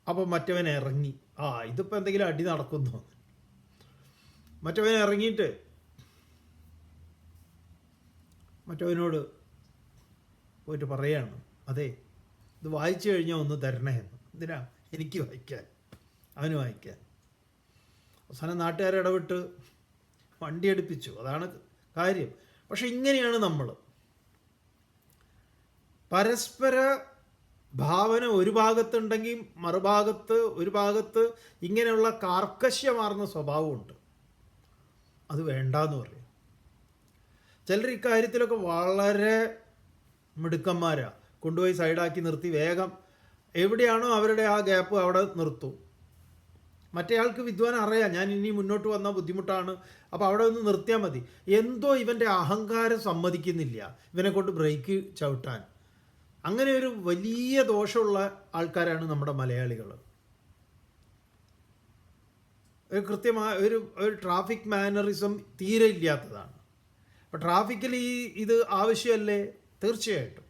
അപ്പോൾ മറ്റവൻ ഇറങ്ങി. ഇതിപ്പോൾ എന്തെങ്കിലും അടി നടക്കുന്നു. മറ്റവൻ ഇറങ്ങിയിട്ട് മറ്റവനോട് പോയിട്ട് പറയാണ്, അതെ ഇത് വായിച്ചു കഴിഞ്ഞാൽ ഒന്ന് തരണേ എന്ന്. എന്തിനാ? എനിക്ക് വായിക്കാൻ, അവന് വായിക്കാൻ. അവസാനം നാട്ടുകാരെ ഇടപെട്ട് വണ്ടി എടുപ്പിച്ചു. അതാണ് കാര്യം. പക്ഷെ ഇങ്ങനെയാണ് നമ്മൾ പരസ്പര ഭാവന ഒരു ഭാഗത്തുണ്ടെങ്കിൽ ഒരു ഭാഗത്ത് ഇങ്ങനെയുള്ള കാർക്കശ്യമാർന്ന സ്വഭാവമുണ്ട്. അത് വേണ്ടാന്ന് പറയും. ചിലർ ഇക്കാര്യത്തിലൊക്കെ വളരെ മിടുക്കന്മാരാണ്. കൊണ്ടുപോയി സൈഡാക്കി നിർത്തി വേഗം എവിടെയാണോ അവരുടെ ആ ഗ്യാപ്പ് അവിടെ നിർത്തും. മറ്റേയാൾക്ക് വിദ്വാൻ അറിയാം ഞാൻ ഇനി മുന്നോട്ട് വന്നാൽ ബുദ്ധിമുട്ടാണ്, അപ്പോൾ അവിടെ ഒന്ന് നിർത്തിയാൽ മതി. എന്തോ ഇവൻ്റെ അഹങ്കാരം സമ്മതിക്കുന്നില്ല ഇവനെ കൊണ്ട് ബ്രേക്ക് ചവിട്ടാൻ. അങ്ങനെ ഒരു വലിയ ദോഷമുള്ള ആൾക്കാരാണ് നമ്മുടെ മലയാളികൾ. ഒരു കൃത്യമായ ഒരു ട്രാഫിക് മാനറിസം തീരെ ഇല്ലാത്തതാണ്. അപ്പോൾ ട്രാഫിക്കിൽ ഇത് ആവശ്യമല്ലേ? തീർച്ചയായിട്ടും.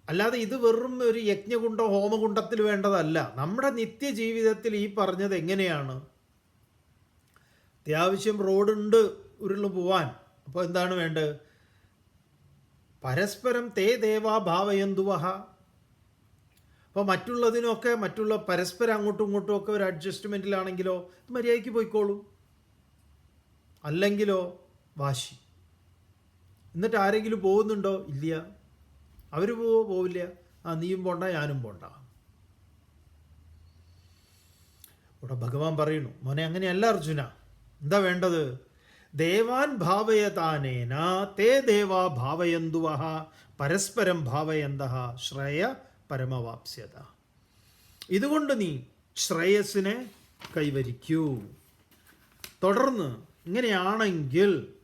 അല്ലാതെ ഇത് വെറും ഒരു യജ്ഞകുണ്ടോ ഹോമകുണ്ടത്തിൽ വേണ്ടതല്ല. നമ്മുടെ നിത്യജീവിതത്തിൽ ഈ പറഞ്ഞത് എങ്ങനെയാണ്? അത്യാവശ്യം റോഡുണ്ട് ഉരുള് പോവാൻ. അപ്പോൾ എന്താണ് വേണ്ടത്? പരസ്പരം തേ ദേവാ ഭാവയന്തുവഹ. അപ്പോൾ മറ്റുള്ള പരസ്പരം അങ്ങോട്ടും ഇങ്ങോട്ടും ഒക്കെ ഒരു അഡ്ജസ്റ്റ്മെൻറ്റിലാണെങ്കിലോ മര്യാദയ്ക്ക് പോയിക്കോളും. അല്ലെങ്കിലോ വാശി. എന്നിട്ട് ആരെങ്കിലും പോകുന്നുണ്ടോ? ഇല്ല. അവർ പോവില്ല. നീയും പോണ്ട ഞാനും പോണ്ട. ഇവിടെ ഭഗവാൻ പറയുന്നു, മോനെ അങ്ങനെയല്ല അർജുന. എന്താ വേണ്ടത്? ദേവാൻ ഭാവയതാനേന തേ ദേവാ ഭാവയന്തുവഹ പരസ്പരം ഭാവയന്തഃ ശ്രേയ പരമവാപ്സ്യത. ഇതുകൊണ്ട് നീ ശ്രേയസ്സിനെ കൈവരിക്കൂ. തുടർന്ന് ഇങ്ങനെയാണെങ്കിൽ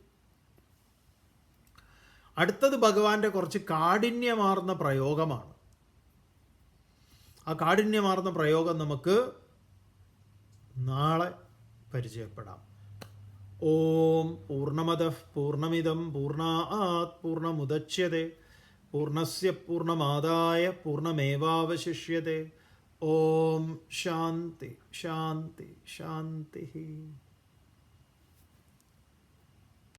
അടുത്തത് ഭഗവാന്റെ കുറച്ച് കാഠിന്യമാർന്ന പ്രയോഗമാണ്. ആ കാഠിന്യമാർന്ന പ്രയോഗം നമുക്ക് നാളെ പരിചയപ്പെടാം. ഓം പൂർണ്ണമദഃ പൂർണ്ണമിദം പൂർണ്ണാത് പൂർണ്ണമുദച്യതേ പൂർണ്ണസ്യ പൂർണ്ണമാദായ പൂർണ്ണമേവാവശിഷ്യതേ. ഓം ശാന്തി ശാന്തി ശാന്തി.